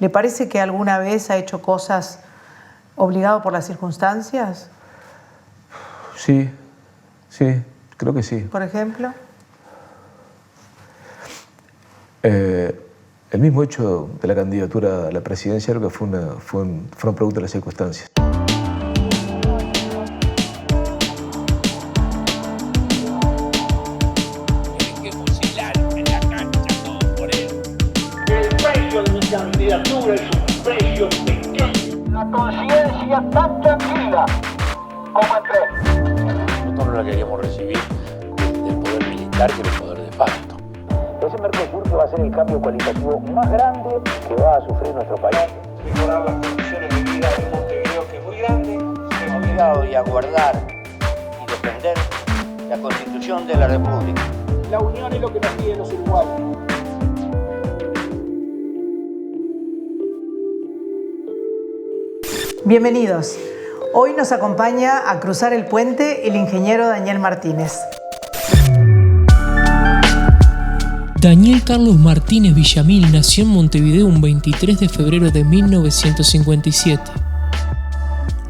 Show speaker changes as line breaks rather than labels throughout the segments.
¿Le parece que alguna vez ha hecho cosas obligado por las circunstancias?
Sí, creo que sí.
¿Por ejemplo?
El mismo hecho de la candidatura a la presidencia creo que fueron producto de las circunstancias.
Tienen que fusilar en la cancha todo por él.
El precio de mi candidatura es un precio pequeño. La conciencia tan tranquila como entré.
Nosotros no la queríamos recibir del poder militar que del poder de facto.
Ese Mercosur que va a ser el cambio cualitativo más grande que va a sufrir nuestro país.
Mejorar las condiciones de vida de Montevideo, que es muy grande.
Obligado y a guardar y defender la Constitución de la República.
La unión es lo que nos piden los uruguayos.
Bienvenidos. Hoy nos acompaña a cruzar el puente el ingeniero Daniel Martínez.
Daniel Carlos Martínez Villamil nació en Montevideo un 23 de febrero de 1957.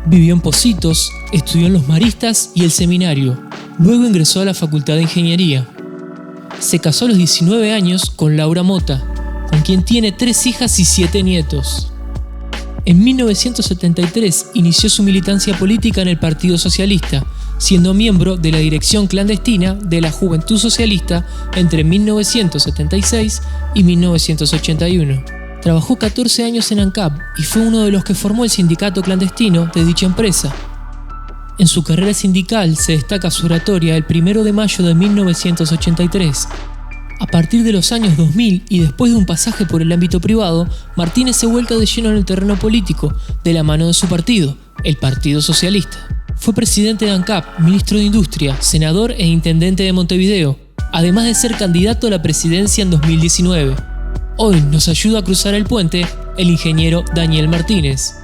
Vivió en Pocitos, estudió en Los Maristas y el seminario. Luego ingresó a la Facultad de Ingeniería. Se casó a los 19 años con Laura Mota, con quien tiene 3 hijas y 7 nietos. En 1973 inició su militancia política en el Partido Socialista, siendo miembro de la dirección clandestina de la Juventud Socialista entre 1976 y 1981. Trabajó 14 años en ANCAP y fue uno de los que formó el sindicato clandestino de dicha empresa. En su carrera sindical se destaca su oratoria el 1 de mayo de 1983. A partir de los años 2000 y después de un pasaje por el ámbito privado, Martínez se vuelca de lleno en el terreno político, de la mano de su partido, el Partido Socialista. Fue presidente de ANCAP, ministro de Industria, senador e intendente de Montevideo, además de ser candidato a la presidencia en 2019. Hoy nos ayuda a cruzar el puente el ingeniero Daniel Martínez.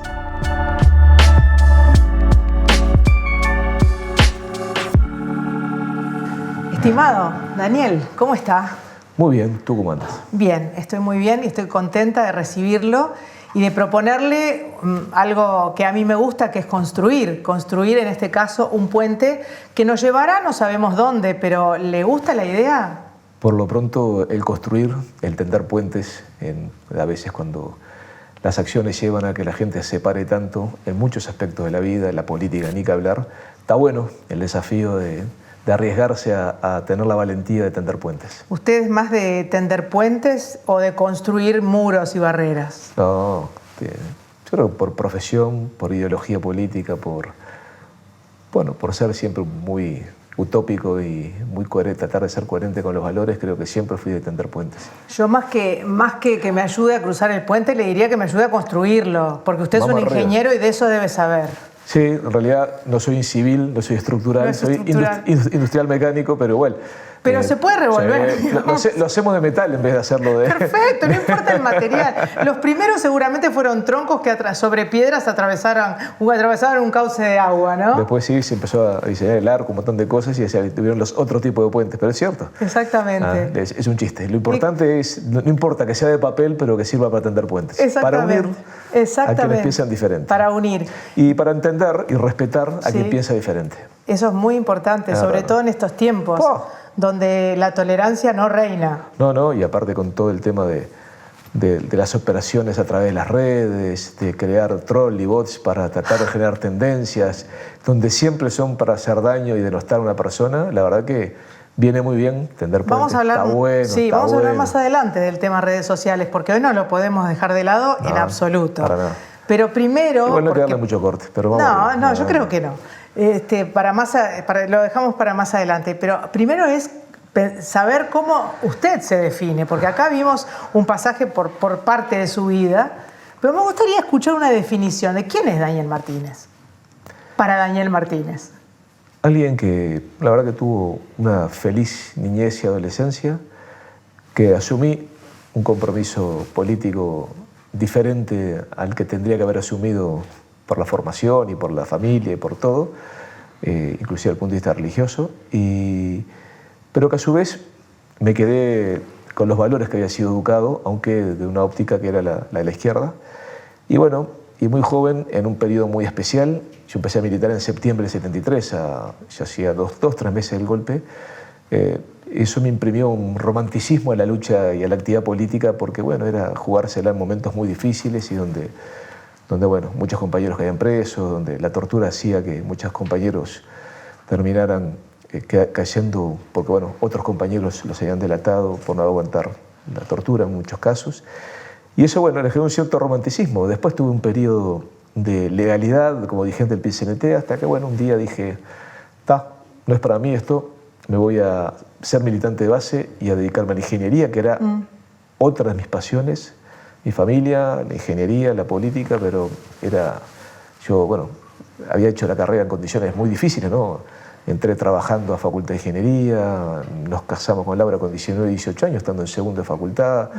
Estimado Daniel, ¿cómo está?
Muy bien, ¿tú cómo andas?
Bien, estoy muy bien y estoy contenta de recibirlo y de proponerle algo que a mí me gusta, que es construir en este caso un puente que nos llevará, no sabemos dónde, pero ¿le gusta la idea?
Por lo pronto, el construir, el tender puentes, a veces cuando las acciones llevan a que la gente se separe tanto en muchos aspectos de la vida, en la política, ni que hablar, está bueno el desafío de arriesgarse a tener la valentía de tender puentes.
¿Usted es más de tender puentes o de construir muros y barreras?
No, yo creo que por profesión, por ideología política, por ser siempre muy utópico y muy coherente, tratar de ser coherente con los valores, creo que siempre fui de tender puentes.
Yo más que me ayude a cruzar el puente, le diría que me ayude a construirlo, porque usted es un ingeniero y de eso debe saber.
Sí, en realidad no soy civil, no soy estructural, soy industrial mecánico, pero bueno.
Pero se puede revolver.
Lo hacemos de metal en vez de hacerlo de...
Perfecto, no importa el material. Los primeros seguramente fueron troncos que sobre piedras atravesaron un cauce de agua, ¿no?
Después sí, se empezó a diseñar el arco, un montón de cosas y tuvieron los otros tipos de puentes, pero es cierto.
Exactamente.
Es un chiste. Lo importante es, no importa que sea de papel, pero que sirva para tender puentes.
Exactamente.
Para unir a quienes piensan diferente.
Para unir.
Y para entender y respetar a quien piensa diferente.
Eso es muy importante, sobre todo en estos tiempos, donde la tolerancia no reina.
No, y aparte con todo el tema de las operaciones a través de las redes, de crear troll y bots para tratar de generar tendencias, donde siempre son para hacer daño y denostar a una persona, la verdad que viene muy bien tender puentes.
Vamos a hablar,
está bueno,
vamos a hablar más adelante del tema redes sociales, porque hoy no lo podemos dejar de lado en absoluto.
Para nada.
Pero primero...
Igual no te darle mucho corte, pero vamos
yo creo que no. Lo dejamos para más adelante. Pero primero es saber cómo usted se define, porque acá vimos un pasaje por parte de su vida, pero me gustaría escuchar una definición de quién es Daniel Martínez, para Daniel Martínez.
Alguien que la verdad que tuvo una feliz niñez y adolescencia, que asumí un compromiso político diferente al que tendría que haber asumido por la formación y por la familia y por todo, inclusive desde el punto de vista religioso, pero que a su vez me quedé con los valores que había sido educado, aunque de una óptica que era la de la izquierda. Y bueno, y muy joven, en un periodo muy especial, yo empecé a militar en septiembre del 73, ya hacía 3 meses del golpe. Eso me imprimió un romanticismo a la lucha y a la actividad política, porque bueno, era jugársela en momentos muy difíciles y donde bueno, muchos compañeros caían presos, donde la tortura hacía que muchos compañeros terminaran cayendo, porque bueno, otros compañeros los habían delatado por no aguantar la tortura en muchos casos. Y eso, bueno, le generó un cierto romanticismo. Después tuve un periodo de legalidad como dirigente del PCNT, hasta que, bueno, un día dije, no es para mí esto, me voy a ser militante de base y a dedicarme a la ingeniería, que era otra de mis pasiones. Mi familia, la ingeniería, la política, pero yo, bueno, había hecho la carrera en condiciones muy difíciles, ¿no? Entré trabajando a Facultad de Ingeniería, nos casamos con Laura con 19 y 18 años, estando en segundo de facultad.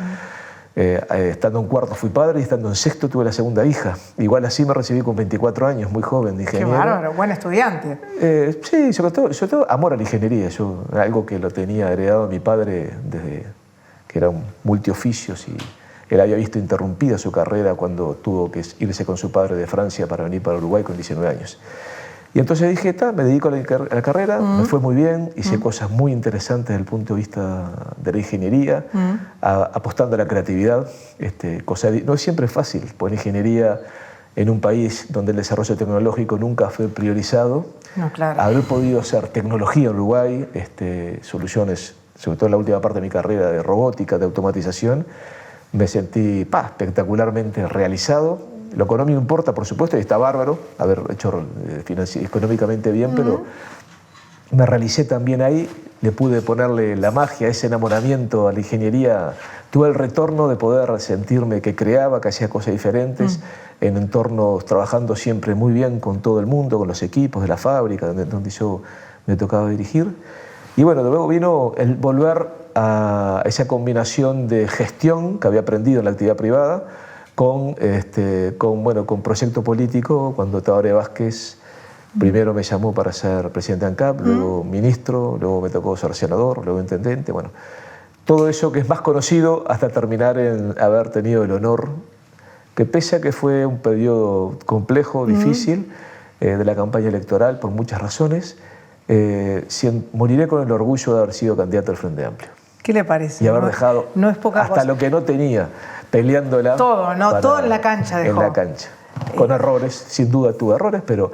Estando en cuarto fui padre y estando en sexto tuve la segunda hija. Igual así me recibí con 24 años, muy joven, de ingeniero.
Qué bárbaro, buen estudiante.
Sí, sobre todo amor a la ingeniería. Algo que lo tenía heredado mi padre desde que era un multioficios, y él había visto interrumpida su carrera cuando tuvo que irse con su padre de Francia para venir para Uruguay con 19 años. Y entonces dije, me dedico a la carrera, me fue muy bien, hice cosas muy interesantes desde el punto de vista de la ingeniería, apostando a la creatividad, no es siempre fácil, porque la ingeniería en un país donde el desarrollo tecnológico nunca fue priorizado,
no, claro.
Haber podido hacer tecnología en Uruguay, soluciones, sobre todo en la última parte de mi carrera de robótica, de automatización, me sentí espectacularmente realizado. Lo económico importa, por supuesto, y está bárbaro haber hecho económicamente bien, pero me realicé también ahí, le pude ponerle la magia, ese enamoramiento a la ingeniería. Tuve el retorno de poder sentirme que creaba, que hacía cosas diferentes, en entornos, trabajando siempre muy bien con todo el mundo, con los equipos de la fábrica, donde yo me tocaba dirigir. Y bueno, luego vino el volver a esa combinación de gestión que había aprendido en la actividad privada, con proyecto político, cuando Tabaré Vázquez primero me llamó para ser presidente de ANCAP, luego ministro, luego me tocó ser senador, luego intendente, bueno, todo eso que es más conocido hasta terminar en haber tenido el honor, que pese a que fue un periodo complejo, difícil, de la campaña electoral por muchas razones, moriré con el orgullo de haber sido candidato al Frente Amplio.
¿Qué le parece?
Y haber dejado
no es poca
hasta
cosa.
Lo que no tenía, peleándola.
Todo, ¿no? Todo en la cancha dejó.
En la cancha. Con errores, sin duda tuve errores, pero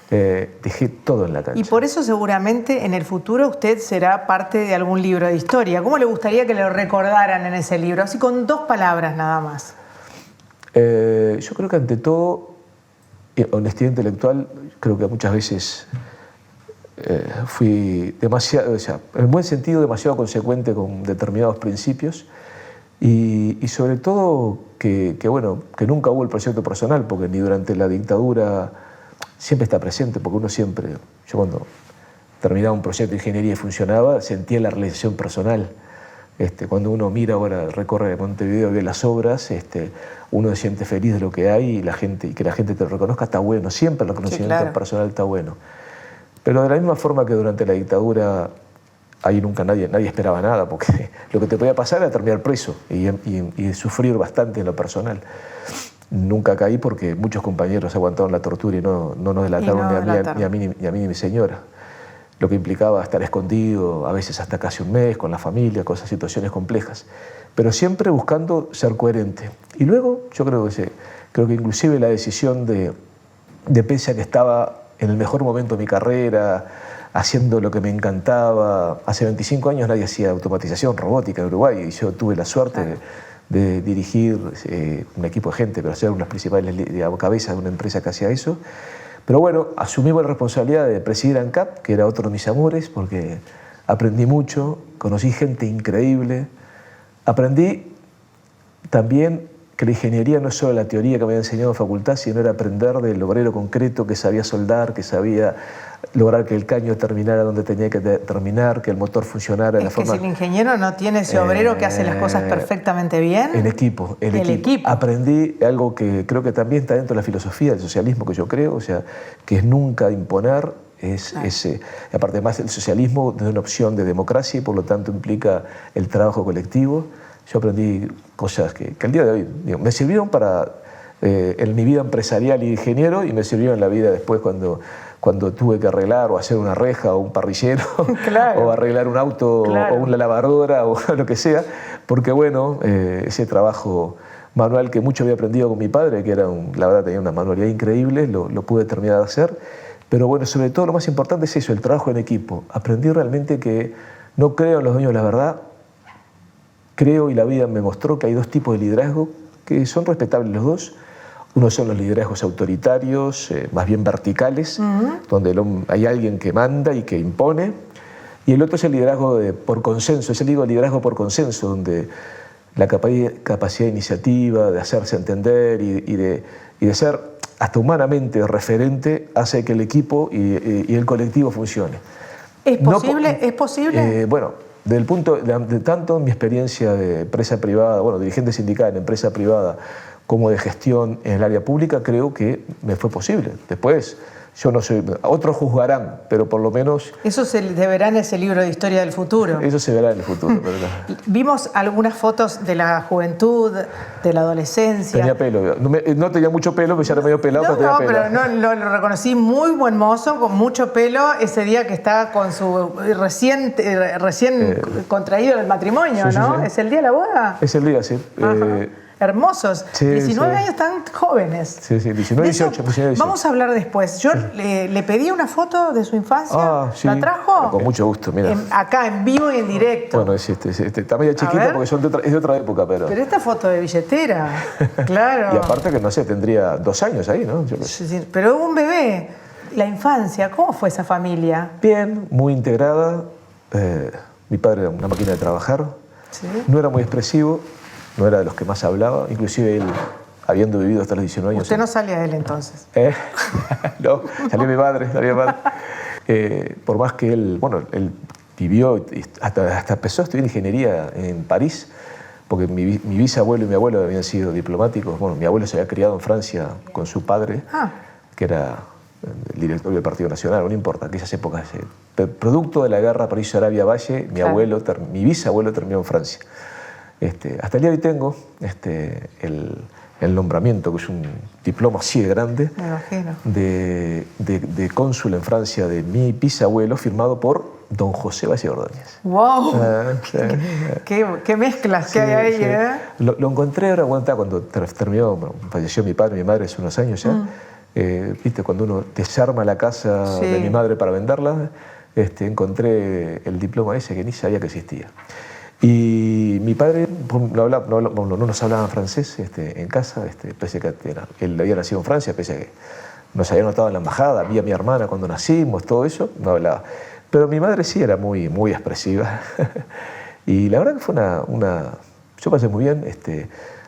dejé todo en la cancha.
Y por eso seguramente en el futuro usted será parte de algún libro de historia. ¿Cómo le gustaría que lo recordaran en ese libro? Así con 2 palabras nada más.
Yo creo que ante todo, honestidad intelectual, creo que muchas veces fui demasiado, en buen sentido, demasiado consecuente con determinados principios. Y sobre todo que nunca hubo el proyecto personal, porque ni durante la dictadura siempre está presente, porque yo cuando terminaba un proyecto de ingeniería y funcionaba, sentía la realización personal. Cuando uno mira ahora, recorre Montevideo y ve las obras, uno se siente feliz de lo que hay y que la gente te lo reconozca está bueno, siempre el reconocimiento personal está bueno. Pero de la misma forma que durante la dictadura, ahí nunca nadie esperaba nada, porque lo que te podía pasar era terminar preso y sufrir bastante en lo personal. Nunca caí porque muchos compañeros aguantaron la tortura y no nos delataron ni a mí ni a mi señora. Lo que implicaba estar escondido, a veces hasta casi un mes, con la familia, situaciones complejas. Pero siempre buscando ser coherente. Y luego yo creo que inclusive la decisión de pese a que estaba en el mejor momento de mi carrera, haciendo lo que me encantaba. Hace 25 años nadie hacía automatización robótica en Uruguay y yo tuve la suerte de dirigir un equipo de gente, pero ser una de las principales cabezas de una empresa que hacía eso. Pero bueno, asumimos la responsabilidad de presidir ANCAP, que era otro de mis amores, porque aprendí mucho, conocí gente increíble. Aprendí también que la ingeniería no es solo la teoría que me había enseñado en facultad, sino era aprender del obrero concreto que sabía soldar, que sabía lograr que el caño terminara donde tenía que terminar, que el motor funcionara de la forma...
Es que si el ingeniero no tiene ese obrero que hace las cosas perfectamente bien...
El equipo. Aprendí algo que creo que también está dentro de la filosofía del socialismo que yo creo, que es nunca imponer, Aparte, además, el socialismo es una opción de democracia y por lo tanto implica el trabajo colectivo. Yo aprendí cosas que al día de hoy me sirvieron en mi vida empresarial y ingeniero, y me sirvieron en la vida después cuando tuve que arreglar o hacer una reja o un parrillero,
claro,
o arreglar un auto, claro, o una lavadora o lo que sea, porque bueno, ese trabajo manual que mucho había aprendido con mi padre, que era la verdad tenía una manualidad increíble, lo pude terminar de hacer. Pero bueno, sobre todo lo más importante es eso, el trabajo en equipo. Aprendí realmente que no creo en los dueños de la verdad, creo, y la vida me mostró, que hay dos tipos de liderazgo que son respetables los dos. Uno son los liderazgos autoritarios, más bien verticales, donde hay alguien que manda y que impone. Y el otro es el liderazgo por consenso, es el liderazgo por consenso, donde la capacidad de iniciativa, de hacerse entender y de ser hasta humanamente referente hace que el equipo y el colectivo funcione.
¿Es posible? ¿Es posible?
Bueno, del punto de tanto en mi experiencia de empresa privada, bueno, dirigente sindical en empresa privada, como de gestión en el área pública, creo que me fue posible. Después, yo no soy, otros juzgarán, pero por lo menos...
Eso se verá en ese libro de historia del futuro.
Eso se verá en el futuro, ¿verdad?
Vimos algunas fotos de la juventud, de la adolescencia.
Tenía pelo, no tenía mucho pelo, pero ya era medio pelado, pero tenía pelo.
Pero lo reconocí muy buen mozo, con mucho pelo, ese día que estaba con su recién contraído el matrimonio,
sí,
¿no?
Sí.
¿Es el día de la boda?
Es el día, sí.
Hermosos,
sí,
19 años tan jóvenes.
Sí, 19, 18.
Vamos a hablar después. Yo le pedí una foto de su infancia.
Sí.
¿La trajo?
Con mucho gusto, mira.
Acá, en vivo y en directo.
Bueno, está medio chiquita porque es de otra época, pero...
Pero esta foto de billetera, claro.
Y aparte que, no sé, tendría 2 años ahí, ¿no?
Sí, pero un bebé. La infancia, ¿cómo fue esa familia?
Bien, muy integrada. Mi padre era una máquina de trabajar.
¿Sí?
No era muy expresivo. No era de los que más hablaba, inclusive él, habiendo vivido hasta los 19 años...
¿Usted no salía de él entonces?
No, salió mi madre. Por más que él, bueno, él vivió, hasta empezó a estudiar ingeniería en París, porque mi bisabuelo y mi abuelo habían sido diplomáticos. Bueno, mi abuelo se había criado en Francia con su padre, que era el director del Partido Nacional, no importa, aquellas épocas. Producto de la guerra París-Arabia-Valle, mi bisabuelo terminó en Francia. Hasta el día de hoy tengo el nombramiento, que es un diploma así de grande, de cónsul en Francia de mi bisabuelo, firmado por don José Valle Ordóñez.
¡Wow! ¿Qué mezclas que hay ahí, ¿eh?
Lo encontré ahora cuando terminó, falleció mi padre y mi madre hace unos años ya. ¿Viste? Cuando uno desarma la casa de mi madre para venderla, encontré el diploma ese que ni sabía que existía. Y mi padre no nos hablaba francés en casa, pese a que él había nacido en Francia, pese a que nos había notado en la embajada, vi a mi hermana cuando nacimos, todo eso, no hablaba. Pero mi madre sí era muy, muy expresiva. Y la verdad que fue yo pasé muy bien.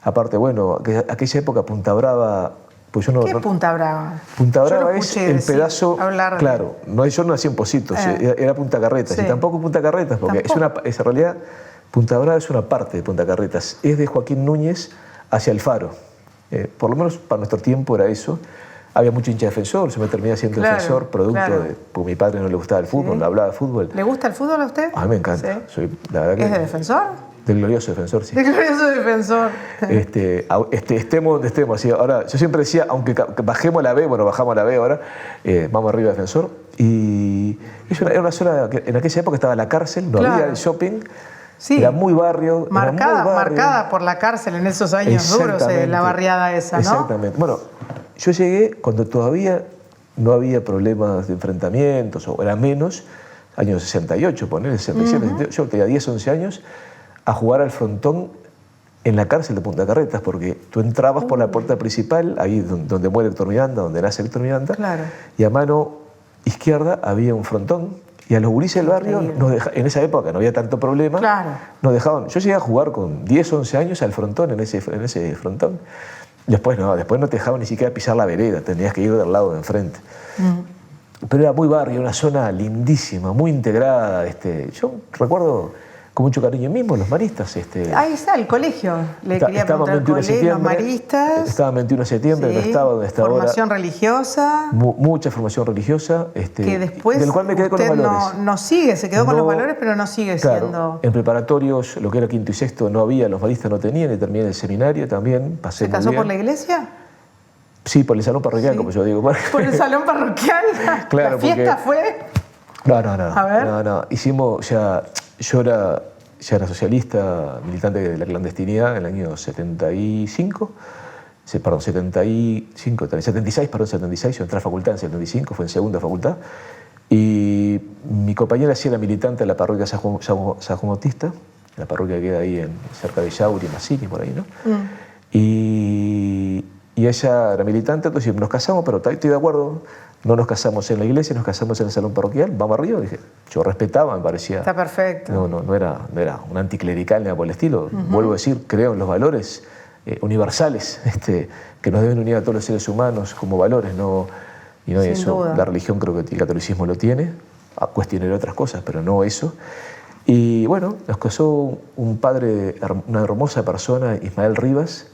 Aparte, bueno, aquella época Punta Brava... Pues
¿Qué Punta Brava?
Punta Brava es el pedazo...
Hablar
claro, yo no nací en Positos, era Punta Carretas. Sí. Y tampoco Punta Carretas, porque en realidad Punta Brava es una parte de Punta Carretas. Es de Joaquín Núñez hacia el Faro. Por lo menos para nuestro tiempo era eso. Había mucho hincha defensor, se me terminé siendo defensor, producto de... Porque a mi padre no le gustaba el fútbol, no hablaba de fútbol.
¿Le gusta el fútbol a usted?
A mí me encanta.
Sí.
La verdad
¿Es de defensor?
Del glorioso defensor, sí.
Del glorioso defensor.
Estemos donde estemos. ¿Sí? Ahora, yo siempre decía, aunque bajemos a la B, bueno, bajamos a la B ahora, vamos arriba defensor. Y era una zona que en aquella época estaba la cárcel, no había el shopping. Sí. Era muy barrio.
Marcada por la cárcel en esos años duros, la barriada esa, ¿no?
Exactamente. Bueno, yo llegué cuando todavía no había problemas de enfrentamientos, o era menos, años 68, poner 67, 68, yo tenía 10, 11 años, a jugar al frontón en la cárcel de Punta Carretas, porque tú entrabas por la puerta principal, ahí donde muere Héctor Miranda, donde nace Héctor Miranda, y a mano izquierda había un frontón, y a los gurises del barrio, en esa época no había tanto problema, nos dejaban. Yo llegué a jugar con 10, 11 años al frontón, en ese frontón. Después no te dejaban ni siquiera pisar la vereda, tenías que ir del lado de enfrente. Pero era muy barrio, una zona lindísima, muy integrada. Yo recuerdo con mucho cariño mismo los maristas.
Ahí está, el colegio. Le quería preguntar, el colegio, los maristas.
Estaban 21 de septiembre,
Sí,
no estaba donde está ahora.
Formación religiosa.
Mucha formación religiosa.
Que después
del cual me quedé con los
usted
valores.
no sigue, se quedó con los valores, pero no sigue
Claro,
siendo...
en preparatorios, lo que era quinto y sexto no había, los maristas no tenían, y terminé el seminario también, pasé
¿Se
muy
casó
bien.
por la iglesia?
Sí, por el salón parroquial,
Sí.
como yo digo.
¿Por el salón parroquial?
Claro,
¿La fiesta fue?
No.
A ver.
No. Hicimos ya... Yo era socialista, militante de la clandestinidad en el año 75. 76, yo entré a facultad en 75, fue en segunda facultad. Y mi compañera sí era militante de la parroquia San Juan Bautista, la parroquia que queda ahí cerca de Yauri, Massini, por ahí, ¿no? Y ella era militante, entonces nos casamos, pero estoy de acuerdo, no nos casamos en la iglesia, nos casamos en el salón parroquial, vamos arriba, dije, yo respetaba, me parecía...
Está perfecto.
No era un anticlerical ni nada por el estilo, vuelvo a decir, creo en los valores universales que nos deben unir a todos los seres humanos como valores, y no
Sin
eso.
duda.
La religión creo que el catolicismo lo tiene, cuestionaré otras cosas, pero no eso. Y bueno, nos casó un padre, una hermosa persona, Ismael Rivas,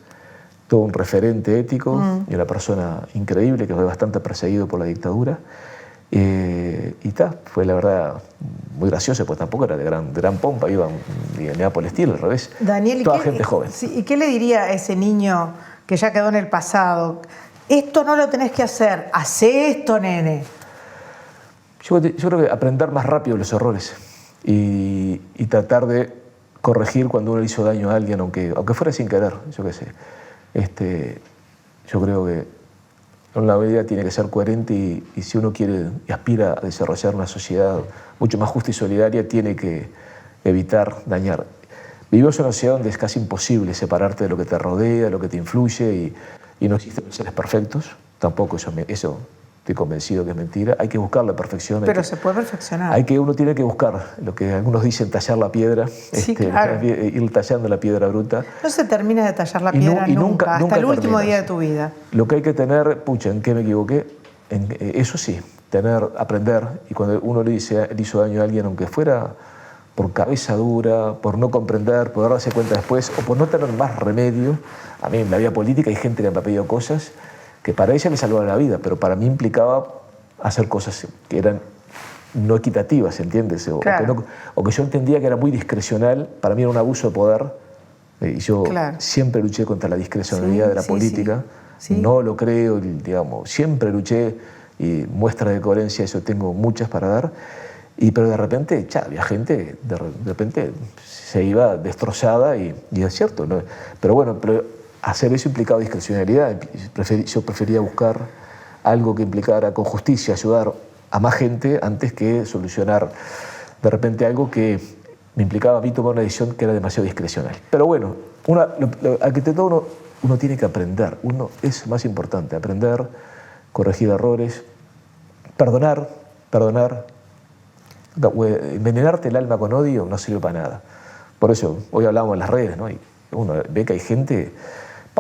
todo un referente ético y una persona increíble que fue bastante perseguido por la dictadura. Fue la verdad muy gracioso, pues tampoco era de gran pompa, iba ni nada por el estilo, al revés.
Daniel,
toda gente joven.
Sí, ¿y qué le diría a ese niño que ya quedó en el pasado? Esto no lo tenés que hacer, hacé esto, nene.
Yo creo que aprender más rápido los errores y tratar de corregir cuando uno le hizo daño a alguien, aunque fuera sin querer, yo qué sé. Yo creo que la vida tiene que ser coherente y si uno quiere y aspira a desarrollar una sociedad mucho más justa y solidaria, tiene que evitar dañar. Vivimos en una sociedad donde es casi imposible separarte de lo que te rodea, de lo que te influye y no existen seres perfectos, tampoco eso estoy convencido que es mentira. Hay que buscar la perfección.
Pero se puede perfeccionar.
Uno tiene que buscar lo que algunos dicen, tallar la piedra,
Sí, claro.
Ir tallando la piedra bruta.
No se termina de tallar la piedra nunca, hasta el último
terminas.
día de tu vida.
Lo que hay que tener, ¿en qué me equivoqué? Eso sí, aprender, y cuando uno le hizo daño a alguien, aunque fuera por cabeza dura, por no comprender, por darse cuenta después, o por no tener más remedio. A mí en la vida política hay gente que me ha pedido cosas que para ella me salvaron la vida, pero para mí implicaba hacer cosas que eran no equitativas, ¿entiendes?
Claro.
O que yo entendía que era muy discrecional, para mí era un abuso de poder, y yo siempre luché contra la discrecionalidad de la política,
sí.
No lo creo, digamos, siempre luché, y muestras de coherencia, eso tengo muchas para dar, pero de repente, había gente, de repente se iba destrozada, y es cierto, ¿no? Pero bueno, hacer eso implicaba discrecionalidad. Yo prefería buscar algo que implicara con justicia ayudar a más gente antes que solucionar de repente algo que me implicaba a mí tomar una decisión que era demasiado discrecional. Pero bueno, ante todo uno tiene que aprender. Es más importante aprender, corregir errores, perdonar. Envenenarte el alma con odio no sirve para nada. Por eso hoy hablamos en las redes, ¿no? Y uno ve que hay gente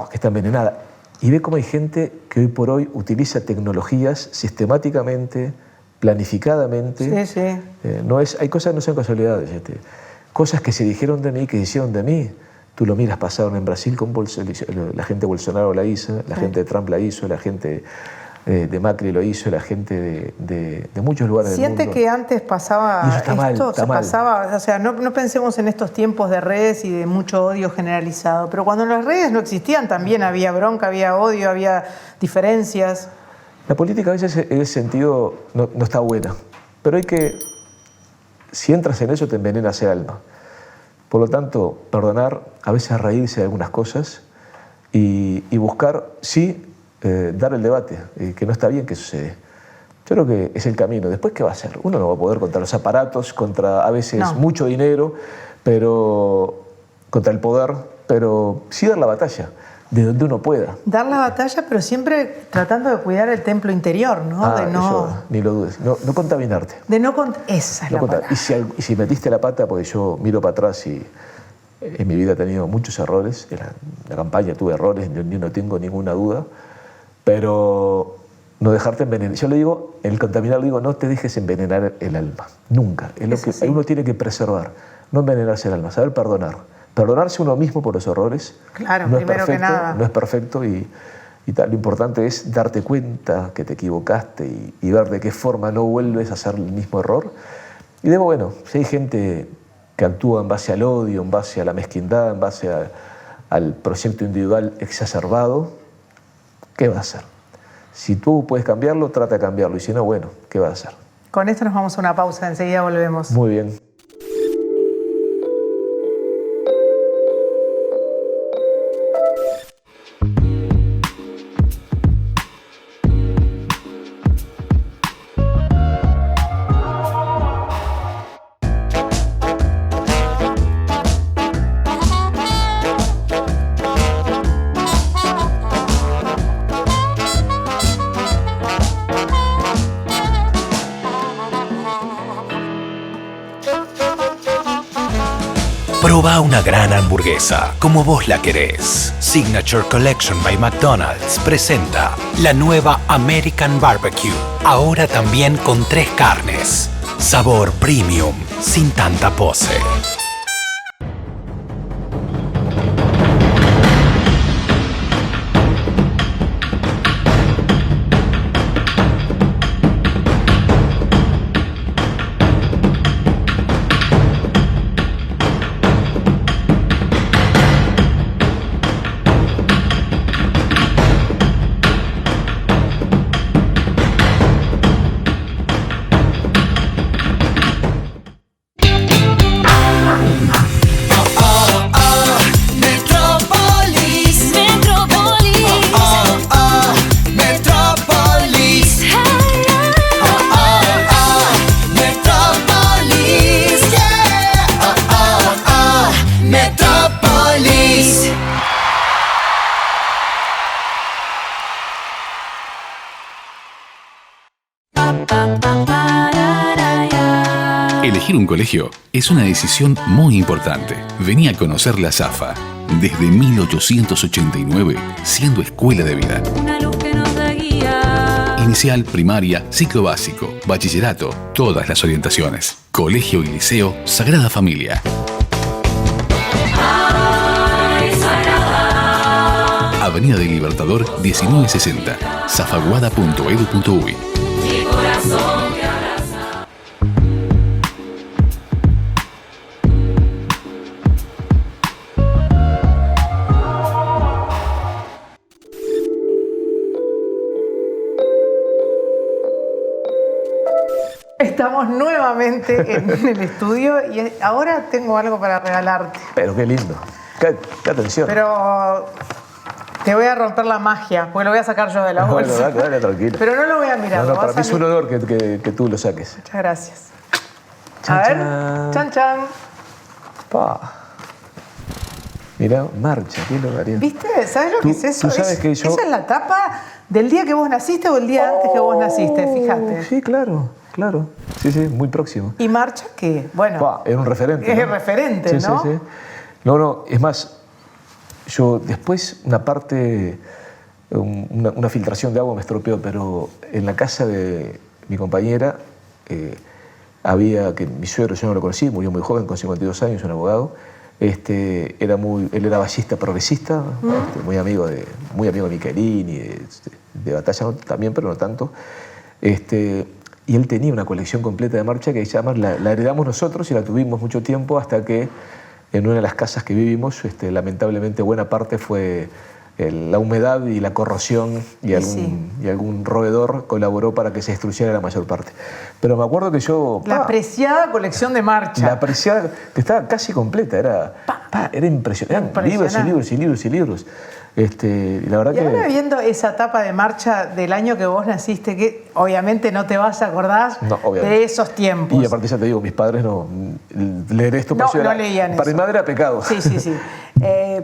que está envenenada. Y ve cómo hay gente que hoy por hoy utiliza tecnologías sistemáticamente, planificadamente.
Sí.
Hay cosas que no son casualidades. Cosas que se dijeron de mí, que se hicieron de mí. Tú lo miras, pasaron en Brasil, la gente de Bolsonaro la hizo, la gente de Trump la hizo, la gente de Macri lo hizo, la gente de muchos lugares del mundo.
¿Siente que antes pasaba
está mal.
Pasaba, o sea, no pensemos en estos tiempos de redes y de mucho odio generalizado, pero cuando las redes no existían también había bronca, había odio, había diferencias.
La política a veces en ese sentido no está buena, pero si entras en eso te envenenas el alma. Por lo tanto, perdonar, a veces reírse de algunas cosas y buscar, dar el debate, que no está bien que sucede. Yo creo que es el camino. Después, ¿qué va a hacer? Uno no va a poder contra los aparatos, contra a veces mucho dinero, pero contra el poder, pero sí dar la batalla, de donde uno pueda.
Dar la batalla, pero siempre tratando de cuidar el templo interior, ¿no?
Eso, ni lo dudes. No contaminarte.
Esa es la palabra.
Y si metiste la pata, porque yo miro para atrás y en mi vida he tenido muchos errores, en la campaña tuve errores, no tengo ninguna duda, pero no dejarte envenenar. Yo le digo, el contaminar, no te dejes envenenar el alma, nunca. Es lo que uno tiene que preservar. no envenenarse el alma, saber perdonar. Perdonarse uno mismo por los errores.
Claro,
no es
primero que
perfecto,
nada.
no es perfecto y tal. Lo importante es darte cuenta que te equivocaste y ver de qué forma no vuelves a hacer el mismo error. Y luego, bueno, si hay gente que actúa en base al odio, en base a la mezquindad, en base al proyecto individual exacerbado, ¿qué va a hacer? Si tú puedes cambiarlo, trata de cambiarlo. Y si no, bueno, ¿qué va a hacer?
Con esto nos vamos a una pausa, enseguida volvemos.
Muy bien.
Proba una gran hamburguesa, como vos la querés. Signature Collection by McDonald's presenta la nueva American Barbecue. Ahora también con 3 carnes. Sabor premium, sin tanta pose.
Elegir un colegio es una decisión muy importante. Vení a conocer la Safa. Desde 1889, siendo escuela de vida.
Una luz que nos da guía.
Inicial, primaria, ciclo básico, bachillerato, todas las orientaciones. Colegio y liceo Sagrada Familia.
Ay, Sagrada.
Avenida del Libertador 1960. zafaguada.edu.uy.
Mi corazón te abraza.
Estamos nuevamente en el estudio y ahora tengo algo para regalarte.
Pero qué lindo. Qué atención.
Pero te voy a romper la magia, porque lo voy a sacar yo de la bolsa.
Bueno, dale, tranquilo.
Pero no lo voy a mirar.
No, para mí es un honor que tú lo saques.
Muchas gracias.
Chan,
a ver,
chan.
chan chan.
Pa. Mirá, marcha, qué logaría.
¿Viste? ¿Sabes lo que es eso?
Tú sabes que yo...
Esa es la tapa del día que vos naciste o el día antes que vos naciste, fíjate.
Sí, claro. Sí, muy próximo.
¿Y marcha qué? Bueno,
Pa, era un referente.
es
¿no?
el referente,
Sí,
¿no?
Sí. No, es más, yo después una parte, una filtración de agua me estropeó, pero en la casa de mi compañera había, que mi suegro yo no lo conocí, murió muy joven, con 52 años, un abogado. Él era ballista progresista, muy amigo de Michelini, de Batalla también, pero no tanto. Y él tenía una colección completa de marcha que además la heredamos nosotros y la tuvimos mucho tiempo hasta que en una de las casas que vivimos, lamentablemente buena parte fue la humedad y la corrosión y algún roedor colaboró para que se destruyera la mayor parte. Pero me acuerdo que yo...
La apreciada colección de marcha.
La apreciada, que estaba casi completa, era impresionante. Libros y libros y libros y libros. Y la verdad
y ahora viendo esa etapa de marcha del año que vos naciste, que obviamente no te vas a acordar de esos tiempos.
Y aparte ya te digo, mis padres no... Leer esto
no leían
para
eso.
mi madre era pecado.
Sí.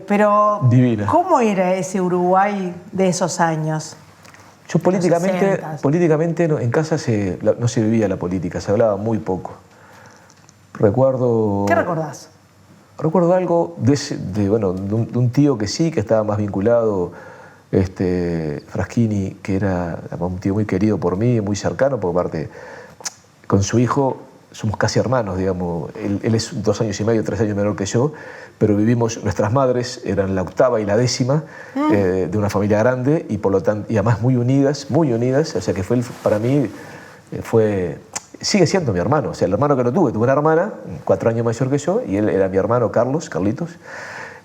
Pero
Divina.
¿Cómo era ese Uruguay de esos años?
Yo políticamente en casa no se vivía la política, se hablaba muy poco.
¿Qué recordás?
Recuerdo algo de un tío que estaba más vinculado, Fraschini, que era un tío muy querido por mí, muy cercano, porque aparte con su hijo somos casi hermanos, digamos. Él es 2 años y medio, 3 años menor que yo, pero vivimos, nuestras madres eran la 8ª y la 10ª de una familia grande y por lo tanto, y además muy unidas, o sea que fue, para mí, sigue siendo mi hermano, o sea, el hermano que no tuve una hermana, 4 años mayor que yo, y él era mi hermano Carlitos.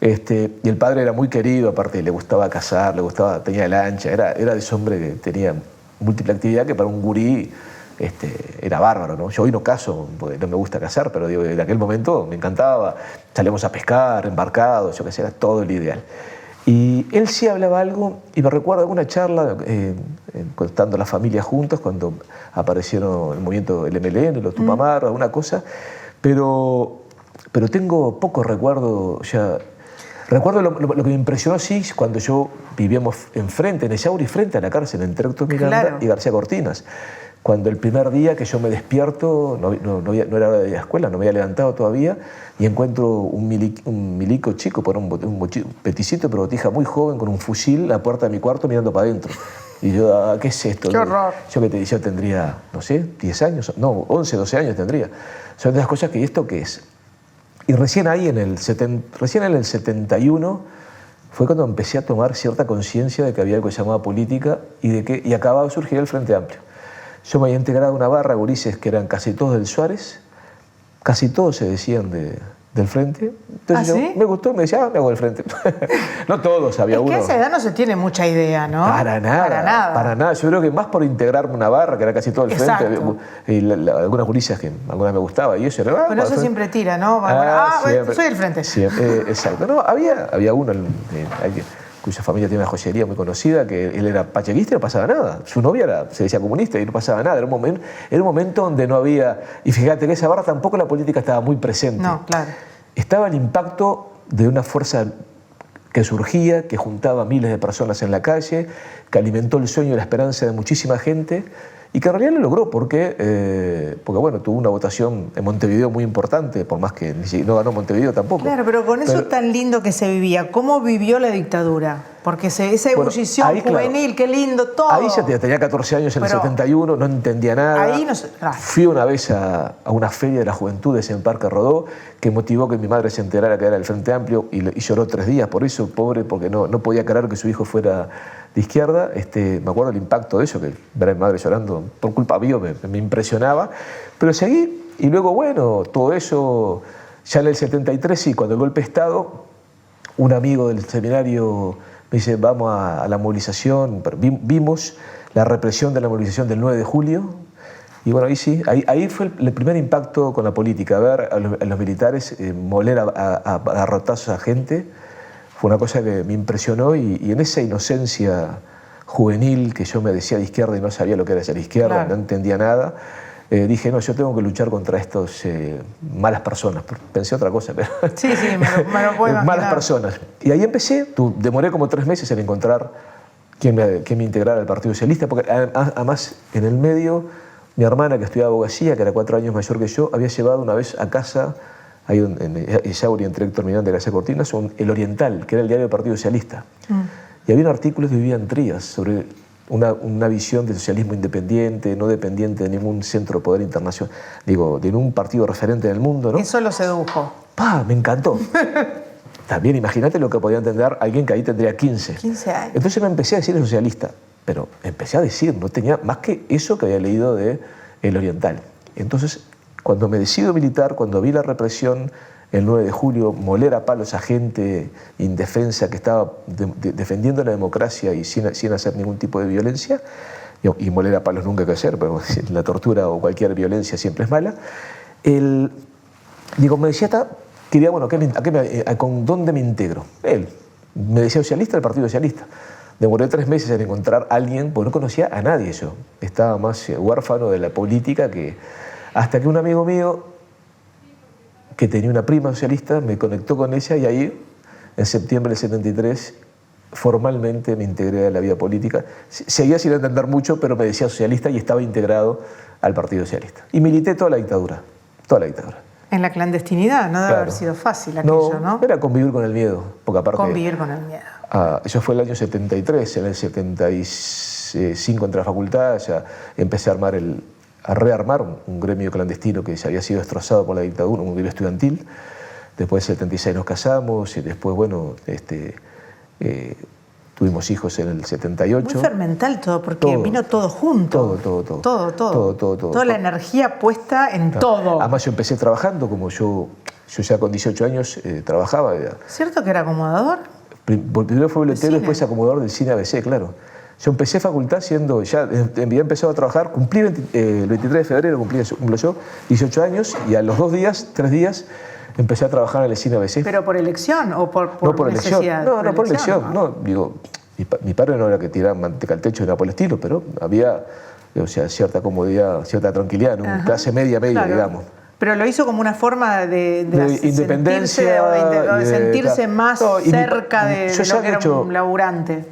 Y el padre era muy querido, aparte le gustaba cazar, tenía lancha, era de ese hombre que tenía múltiple actividad que para un gurí era bárbaro, ¿no? Yo hoy no cazo, porque no me gusta cazar, pero digo, en aquel momento me encantaba, salíamos a pescar, embarcados, yo qué sé, era todo el ideal. Y él sí hablaba algo, y me recuerdo alguna charla contando la familia juntos, cuando aparecieron el movimiento del MLN, los Tupamar, alguna cosa, pero tengo poco recuerdo ya. Recuerdo lo que me impresionó, sí, cuando yo vivíamos enfrente, en Echauri, frente a la cárcel, entre Héctor Miranda y García Cortinas. Cuando el primer día que yo me despierto, no era hora de ir a la escuela, no me había levantado todavía, y encuentro un milico chico, un peticito, pero botija muy joven, con un fusil, a la puerta de mi cuarto mirando para adentro. Y yo, ¿qué es esto?
¡Qué horror!
Yo tendría, no sé, 10 años, no, 11, 12 años tendría. Son de las cosas que, ¿y esto qué es? Y recién ahí, en el 71, fue cuando empecé a tomar cierta conciencia de que había algo que se llamaba política y acababa de surgir el Frente Amplio. Yo me había integrado a una barra, gurises, que eran casi todos del Suárez, casi todos se decían del Frente. Entonces
¿sí?
Me gustó, me decía, me hago del Frente. No todos, había uno.
Es que a esa edad no se tiene mucha idea, ¿no?
Para nada. Yo creo que más por integrarme a una barra, que era casi todo el Frente, y algunas gurises que algunas me gustaba, y eso era...
Bueno, eso siempre tira, ¿no?
Siempre,
soy del Frente.
Siempre, exacto. No, había uno, cuya familia tiene una joyería muy conocida, que él era pachequista y no pasaba nada. Su novia se decía comunista y no pasaba nada. Era un momento donde no había... Y fíjate que esa barra tampoco la política estaba muy presente.
No, claro.
Estaba el impacto de una fuerza que surgía, que juntaba miles de personas en la calle, que alimentó el sueño y la esperanza de muchísima gente, y que en realidad lo logró porque bueno, tuvo una votación en Montevideo muy importante, por más que no ganó Montevideo tampoco.
Claro, pero con eso tan lindo que se vivía, ¿cómo vivió la dictadura? Porque esa ebullición juvenil, qué lindo todo.
Ahí ya tenía 14 años en el 71, no entendía nada.
Ahí
Fui una vez a una feria de las juventudes en Parque Rodó, que motivó que mi madre se enterara que era el Frente Amplio y lloró 3 días por eso, pobre, porque no podía creer que su hijo fuera de izquierda. Me acuerdo el impacto de eso, que ver a mi madre llorando por culpa mía me impresionaba. Pero seguí, y luego, bueno, todo eso, ya en el 73, sí, cuando el golpe de Estado, un amigo del seminario me dice, vamos a la movilización. Vimos la represión de la movilización del 9 de julio. Y bueno, ahí fue el primer impacto con la política, ver a los militares moler a garrotazos a gente. Fue una cosa que me impresionó y en esa inocencia juvenil que yo me decía de izquierda y no sabía lo que era ser izquierda, claro, no entendía nada, dije, no, yo tengo que luchar contra estos malas personas. Pensé otra cosa, pero...
Sí, me lo puedo imaginar.
Malas personas. Y ahí empecé, demoré como 3 meses en encontrar quién me integrara al Partido Socialista, porque además en el medio, mi hermana que estudiaba abogacía, que era 4 años mayor que yo, había llevado una vvez a casa, ahí en Echauri, entre Héctor Miranda y García Cortinas, El Oriental, que era el diario del Partido Socialista. Y había un artículo de Vivian Trías sobre una visión del socialismo independiente, no dependiente de ningún centro de poder internacional, de ningún partido referente en el mundo, ¿no?
Eso lo sedujo.
Me encantó. También imagínate lo que podía entender alguien que ahí tendría 15.
15 años.
Entonces me empecé a decir socialista, pero empecé a decir, no tenía más que eso que había leído de El Oriental. Entonces, cuando me decido militar, cuando vi la represión, el 9 de julio, moler a palos a gente indefensa que estaba defendiendo la democracia y sin hacer ningún tipo de violencia, y moler a palos nunca hay que hacer, pero la tortura o cualquier violencia siempre es mala, me decía, quería, bueno, ¿con dónde me integro? Él me decía socialista, el Partido Socialista. Demoré 3 meses en encontrar a alguien, porque no conocía a nadie yo. Estaba más huérfano de la política hasta que un amigo mío, que tenía una prima socialista, me conectó con ella y ahí, en septiembre del 73, formalmente me integré a la vida política. Seguía sin entender mucho, pero me decía socialista y estaba integrado al Partido Socialista. Y milité toda la dictadura.
En la clandestinidad, no debe haber sido fácil aquello, ¿no?
Era convivir con el miedo, porque aparte...
Convivir con el miedo.
Eso fue el año 73, en el 75 entré a la facultad, ya empecé a armar a rearmar un gremio clandestino que se había sido destrozado por la dictadura, un gremio estudiantil. Después del 76 nos casamos y después, bueno, tuvimos hijos en el 78.
Muy fermental todo, porque vino todo junto.
Todo.
Toda la energía puesta en todo.
Además yo empecé trabajando, como yo ya con 18 años trabajaba.
¿Cierto que era acomodador?
Primero fue boletero, después acomodador del cine ABC, claro. Yo empecé facultad siendo, ya había empezado a trabajar, cumplí el 23 de febrero, cumplo yo, 18 años, y a los 3 días, empecé a trabajar en el cine ABC.
¿Pero por elección o por
no, por
necesidad?
Elección. No, por elección. No, digo, mi padre no era que tiraba manteca al techo ni nada por el estilo, pero había, o sea, cierta comodidad, cierta tranquilidad, ¿no? Clase media, claro, digamos.
Pero lo hizo como una forma de
independencia
o de sentirse más cerca de lo que era un laburante.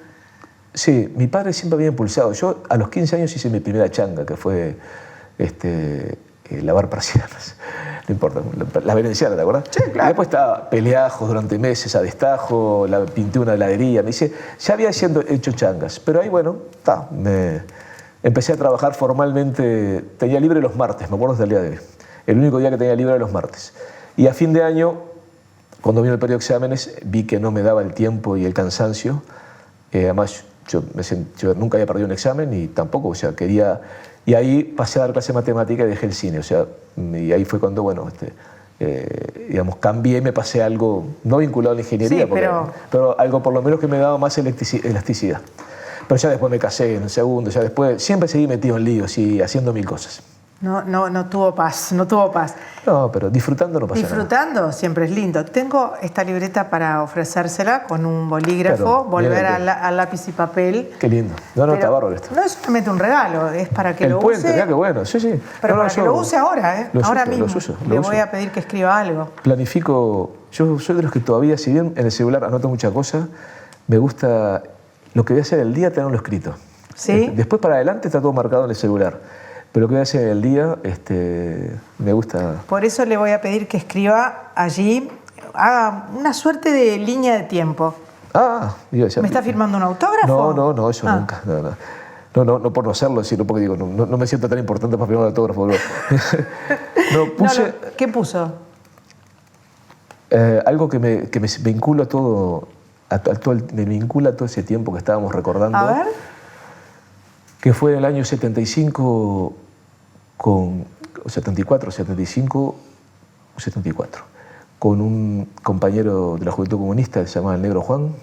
Sí, mi padre siempre había impulsado. Yo a los 15 años hice mi primera changa, que fue lavar persianas. No importa, la venenciana, ¿te acuerdas?
Sí, claro.
Y después estaba peleajos durante meses a destajo, pinté una heladería. Me dice, ya había hecho changas, pero ahí, bueno, empecé a trabajar formalmente. Tenía libre los martes, me acuerdo hasta el día de hoy. El único día que tenía libre era los martes. Y a fin de año, cuando vino el periodo de exámenes, vi que no me daba el tiempo y el cansancio. Además, yo nunca había perdido un examen y tampoco, o sea, quería... Y ahí pasé a dar clase de matemática y dejé el cine, o sea, y ahí fue cuando, bueno, digamos, cambié y me pasé a algo no vinculado a la ingeniería,
sí,
pero algo por lo menos que me daba más elasticidad. Pero ya después me casé en el segundo, ya después siempre seguí metido en líos y haciendo mil cosas.
No tuvo paz.
No, pero disfrutando no pasa nada.
Disfrutando siempre es lindo. Tengo esta libreta para ofrecérsela con un bolígrafo, claro, volver al lápiz y papel.
Qué lindo. No, está bárbaro esto.
No es solamente un regalo, es para que lo
puente,
use.
Mira qué bueno, sí.
Pero para que lo use ahora, ¿eh? Ahora mismo. Le voy a pedir que escriba algo.
Planifico. Yo soy de los que todavía, si bien en el celular anoto muchas cosas, me gusta lo que voy a hacer el día tenerlo escrito.
¿Sí?
Después para adelante está todo marcado en el celular. Pero lo que voy a hacer en el día, me gusta...
Por eso le voy a pedir que escriba allí, haga una suerte de línea de tiempo.
Digo,
¿Me está firmando un autógrafo?
No, eso nunca. No por no hacerlo, sino porque digo, no me siento tan importante para firmar un autógrafo.
¿Qué puso?
Algo que me vincula a todo, me vincula a todo ese tiempo que estábamos recordando.
A ver.
Que fue en el año 75, 74, 75, 74, con un compañero de la Juventud Comunista que se llamaba el Negro Juan.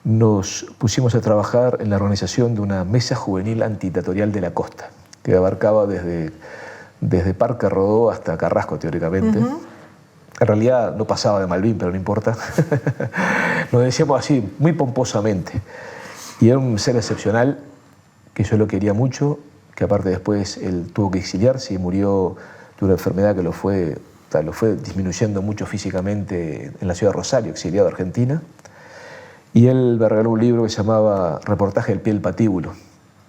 Nos pusimos a trabajar en la organización de una mesa juvenil antidictatorial de la costa, que abarcaba desde Parque Rodó hasta Carrasco, teóricamente. En realidad no pasaba de Malvin, pero no importa. Nos decíamos así, muy pomposamente. Y era un ser excepcional, que yo lo quería mucho, que aparte después él tuvo que exiliarse y murió de una enfermedad que lo fue disminuyendo mucho físicamente en la ciudad de Rosario, exiliado de Argentina. Y él me regaló un libro que se llamaba Reportaje del pie del patíbulo.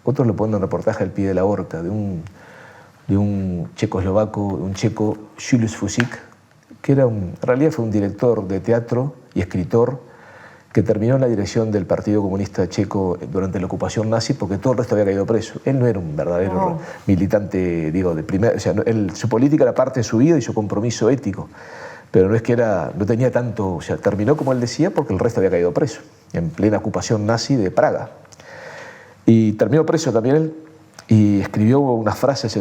Otros lo ponen Reportaje del pie de la horca, de un checoslovaco, un checo, Julius Fusik, que en realidad fue un director de teatro y escritor que terminó en la dirección del Partido Comunista Checo durante la ocupación nazi porque todo el resto había caído preso. Él no era un verdadero militante, digo, de primera... O sea, su política era parte de su vida y su compromiso ético, pero no es que no tenía tanto... O sea, terminó, como él decía, porque el resto había caído preso, en plena ocupación nazi de Praga. Y terminó preso también él y escribió unas frases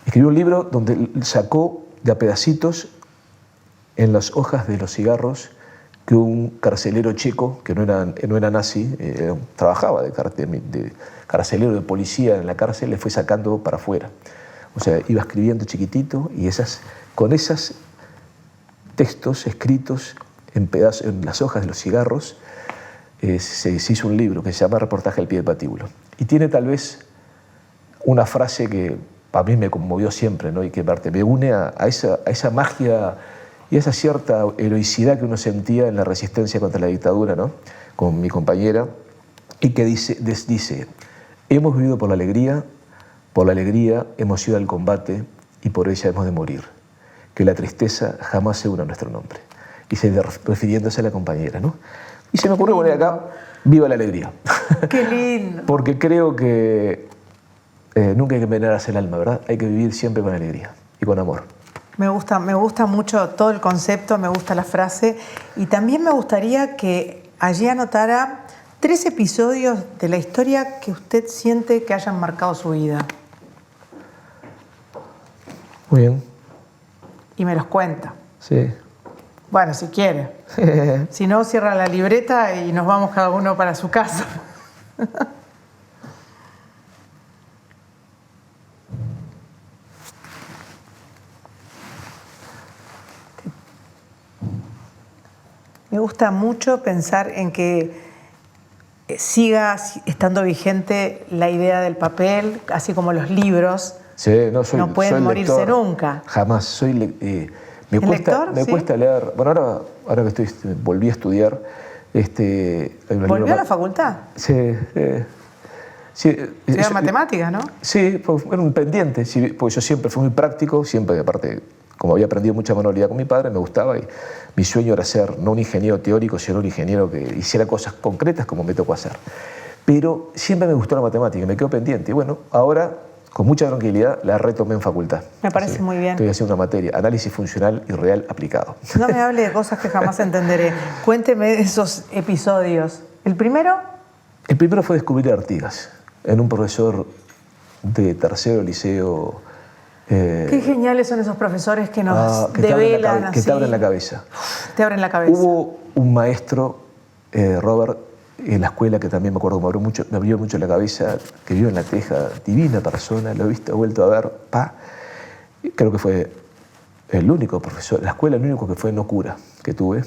escribió un libro donde sacó de a pedacitos en las hojas de los cigarros que un carcelero checo, que no era nazi, trabajaba de carcelero de policía en la cárcel, le fue sacando para afuera. O sea, iba escribiendo chiquitito y con esos textos escritos en las hojas de los cigarros, se hizo un libro que se llama Reportaje al pie del patíbulo. Y tiene tal vez una frase que a mí me conmovió siempre, ¿no? Y que me une a esa magia y esa cierta heroicidad que uno sentía en la resistencia contra la dictadura, ¿no? Con mi compañera, y que dice, hemos vivido por la alegría hemos ido al combate y por ella hemos de morir. Que la tristeza jamás se una a nuestro nombre. Y refiriéndose a la compañera, ¿no? Y se me ocurrió poner acá, viva la alegría.
¡Qué lindo!
Porque creo que nunca hay que envenenarse el alma, ¿verdad? Hay que vivir siempre con alegría y con amor.
Me gusta mucho todo el concepto, me gusta la frase y también me gustaría que allí anotara 3 episodios de la historia que usted siente que hayan marcado su vida.
Muy bien.
Y me los cuenta.
Sí.
Bueno, si quiere. Si no, cierra la libreta y nos vamos cada uno para su casa. Me gusta mucho pensar en que siga estando vigente la idea del papel, así como los libros.
Sí, no
pueden
soy
morirse
lector.
nunca.
Jamás. Me cuesta leer. Bueno, ahora que volví a estudiar.
¿Volvió a la facultad?
Sí.
Estudiar matemáticas, ¿no?
Sí, era un pendiente. Sí, porque yo siempre fui muy práctico, siempre, aparte, como había aprendido mucha manualidad con mi padre, me gustaba y mi sueño era ser no un ingeniero teórico, sino un ingeniero que hiciera cosas concretas como me tocó hacer. Pero siempre me gustó la matemática, me quedó pendiente. Y bueno, ahora, con mucha tranquilidad, la retomé en facultad.
Me parece muy bien.
Estoy haciendo una materia, análisis funcional y real aplicado.
No me hable de cosas que jamás entenderé. Cuénteme de esos episodios. ¿El primero?
El primero fue descubrir Artigas, en un profesor de tercero liceo.
Qué geniales son esos profesores que nos develan así.
Que te abren la cabeza.
Te abren la cabeza.
Hubo un maestro, Robert, en la escuela que también me acuerdo que me abrió mucho la cabeza, que vivió en La Teja, divina persona, lo he vuelto a ver, creo que fue el único profesor, la escuela el único que fue no cura que tuve.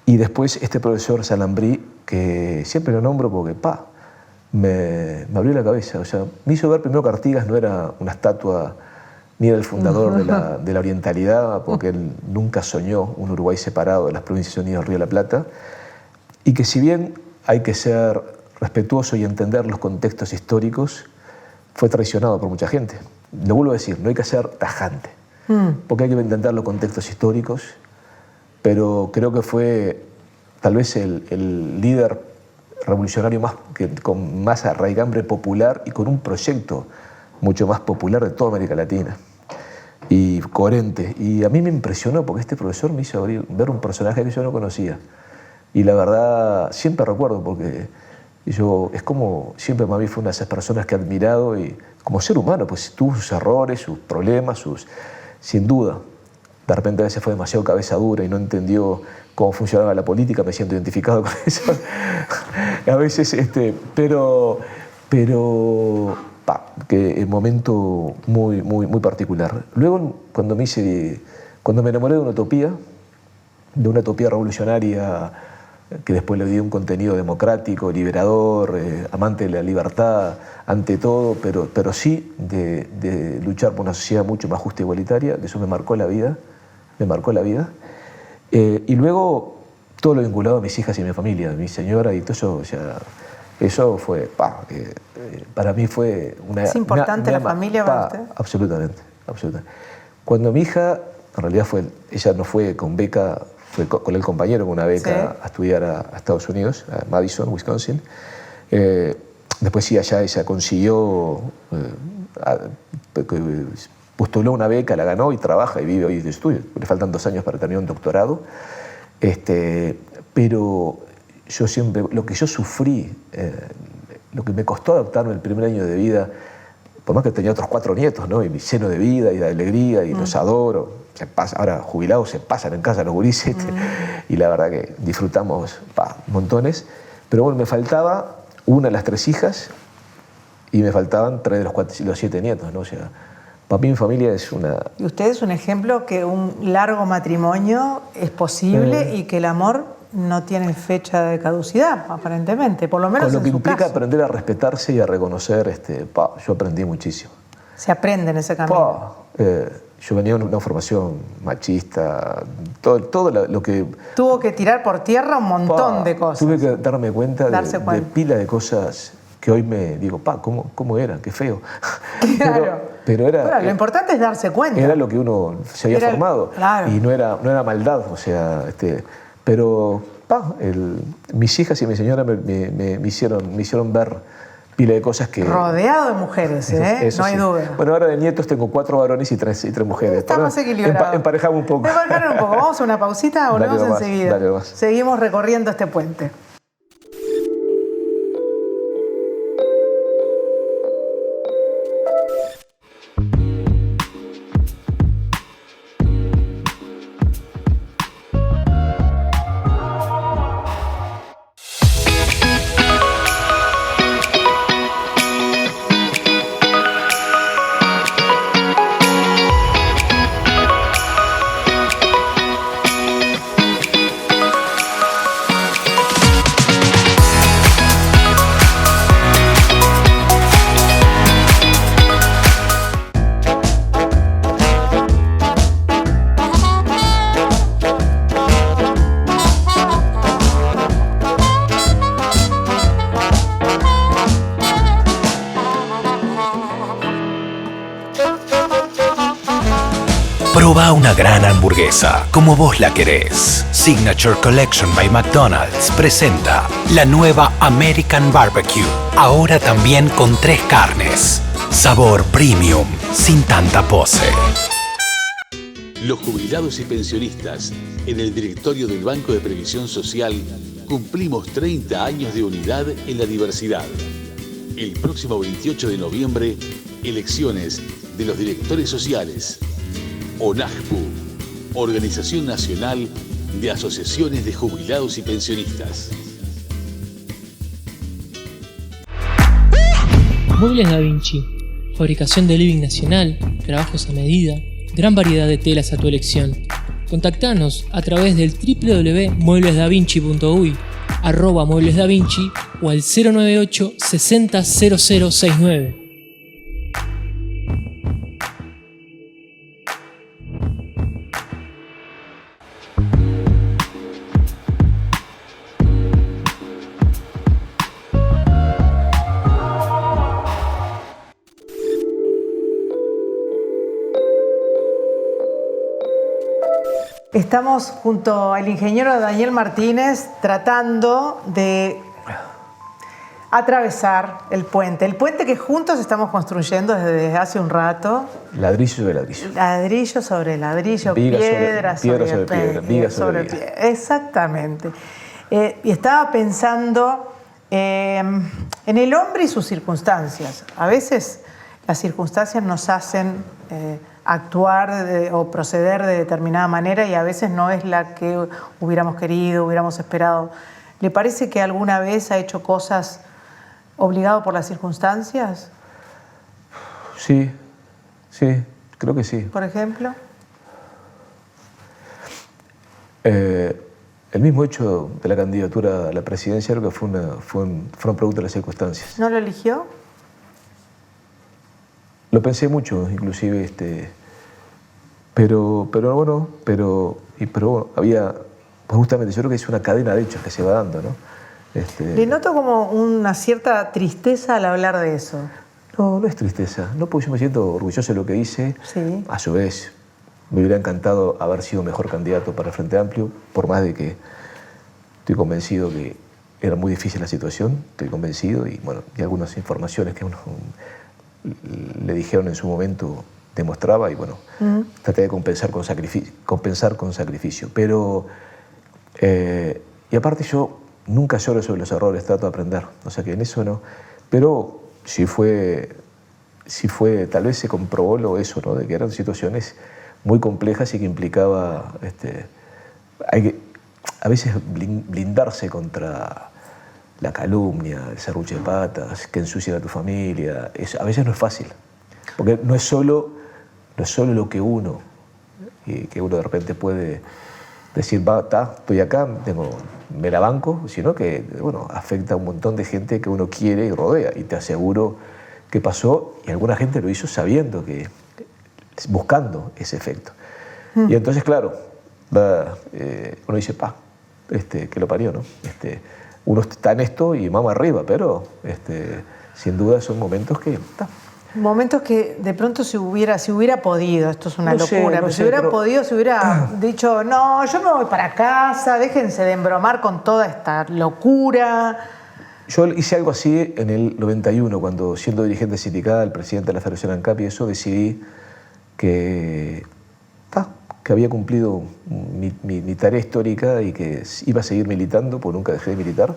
Y después este profesor Salambrí, que siempre lo nombro porque, me abrió la cabeza. O sea, me hizo ver primero que Artigas no era una estatua, ni era el fundador de la orientalidad, porque él nunca soñó un Uruguay separado de las Provincias Unidas del Río de la Plata, y que si bien hay que ser respetuoso y entender los contextos históricos, fue traicionado por mucha gente. Lo vuelvo a decir, no hay que ser tajante, porque hay que entender los contextos históricos, pero creo que fue tal vez el líder revolucionario con más arraigambre popular y con un proyecto mucho más popular de toda América Latina y coherente. Y a mí me impresionó porque este profesor me hizo ver un personaje que yo no conocía. Y la verdad, siempre recuerdo porque es como, siempre para mí fue una de esas personas que he admirado y como ser humano, pues tuvo sus errores, sus problemas, sin duda. De repente a veces fue demasiado cabeza dura y no entendió cómo funcionaba la política, me siento identificado con eso. A veces, pero que el momento muy, muy, muy particular. Luego, cuando me enamoré de una utopía revolucionaria, que después le dio un contenido democrático, liberador, amante de la libertad, ante todo, pero sí de luchar por una sociedad mucho más justa e igualitaria, que eso me marcó la vida. Y luego todo lo vinculado a mis hijas y mi familia, mi señora y todo eso, o sea, eso fue, para mí fue una...
¿Es importante la familia para usted?
Absolutamente. Cuando mi hija, en realidad ella no fue con beca, fue con el compañero con una beca a estudiar a Estados Unidos, a Madison, Wisconsin. Después sí, allá ella consiguió, postuló una beca, la ganó y trabaja y vive hoy de estudio. Le faltan 2 años para terminar un doctorado. Pero yo siempre, lo que yo sufrí, lo que me costó adaptarme el primer año de vida, por más que tenía otros 4 nietos, ¿no? Y mi lleno de vida y de alegría y los adoro. Ahora jubilados se pasan en casa los gurises y la verdad que disfrutamos montones. Pero bueno, me faltaba una de las 3 hijas y me faltaban 3 de los 7 nietos, ¿no? O sea, para mí mi familia es una...
Y usted es un ejemplo que un largo matrimonio es posible y que el amor no tiene fecha de caducidad, aparentemente, por lo menos en su caso.
Con lo que implica aprender a respetarse y a reconocer, yo aprendí muchísimo.
Se aprende en ese camino.
Yo venía de una formación machista, todo lo que...
Tuvo que tirar por tierra un montón de cosas.
Tuve que darme cuenta de pila de cosas que hoy me digo, ¿cómo era? Qué feo.
Claro.
Pero era...
lo importante es darse cuenta.
Era lo que uno se había formado.
Claro.
Y no era maldad, o sea... pero mis hijas y mi señora me hicieron ver pila de cosas que...
Rodeado de mujeres,
Eso
no hay
sí.
duda.
Bueno, ahora de nietos tengo 4 varones y 3 mujeres.
Estamos equilibrados.
Emparejamos un poco.
Emparejaron un poco. Vamos a una pausita, volvemos
Dale nomás,
enseguida.
dale nomás.
Seguimos recorriendo este puente.
Proba una gran hamburguesa, como vos la querés. Signature Collection by McDonald's presenta la nueva American Barbecue. Ahora también con 3 carnes. Sabor premium, sin tanta pose.
Los jubilados y pensionistas, en el directorio del Banco de Previsión Social, cumplimos 30 años de unidad en la diversidad. El próximo 28 de noviembre, elecciones de los directores sociales. ONAJPU, Organización Nacional de Asociaciones de Jubilados y Pensionistas.
Muebles Da Vinci. Fabricación de living nacional, trabajos a medida, gran variedad de telas a tu elección. Contactanos a través del www.mueblesdavinci.uy, @mueblesdavinci o al 098 60 0069.
Estamos junto al ingeniero Daniel Martínez tratando de atravesar el puente que juntos estamos construyendo desde hace un rato.
Ladrillo sobre ladrillo.
Ladrillo sobre ladrillo,
Viga
piedra
sobre
sobre
piedra, viga sobre viga.
Exactamente. Y estaba pensando en el hombre y sus circunstancias. A veces las circunstancias nos hacen actuar o proceder de determinada manera y a veces no es la que hubiéramos querido, hubiéramos esperado. ¿Le parece que alguna vez ha hecho cosas obligado por las circunstancias?
Sí, creo que sí.
¿Por ejemplo?
El mismo hecho de la candidatura a la presidencia creo que fueron producto de las circunstancias.
¿No lo eligió?
Lo pensé mucho, inclusive, pero bueno, había, pues justamente yo creo que es una cadena de hechos que se va dando, ¿no?
Le noto como una cierta tristeza al hablar de eso.
No es tristeza, no, porque yo me siento orgulloso de lo que hice.
Sí.
A su vez, me hubiera encantado haber sido mejor candidato para el Frente Amplio, por más de que estoy convencido que era muy difícil la situación, estoy convencido, y bueno, y algunas informaciones que le dijeron en su momento demostraba, y bueno, traté de compensar con sacrificio. Pero, y aparte yo nunca lloro sobre los errores, trato de aprender, o sea que en eso no. Pero sí fue tal vez se comprobó eso, ¿no? De que eran situaciones muy complejas y que implicaba, hay que a veces blindarse contra la calumnia, el serruche de patas, que ensucian a tu familia. A veces no es fácil, porque no es solo lo que uno de repente puede decir, estoy acá, me la banco, sino que bueno, afecta a un montón de gente que uno quiere y rodea. Y te aseguro que pasó, y alguna gente lo hizo sabiendo, buscando ese efecto. Y entonces, claro, uno dice, que lo parió, ¿no? Uno está en esto y vamos arriba, pero sin duda son momentos que...
Momentos que de pronto si hubiera podido, esto es una locura, pero si hubiera podido, se hubiera dicho, no, yo me voy para casa, déjense de embromar con toda esta locura.
Yo hice algo así en el 91, cuando siendo dirigente sindical, presidente de la Federación ANCAP y eso, decidí que había cumplido mi tarea histórica y que iba a seguir militando, porque nunca dejé de militar,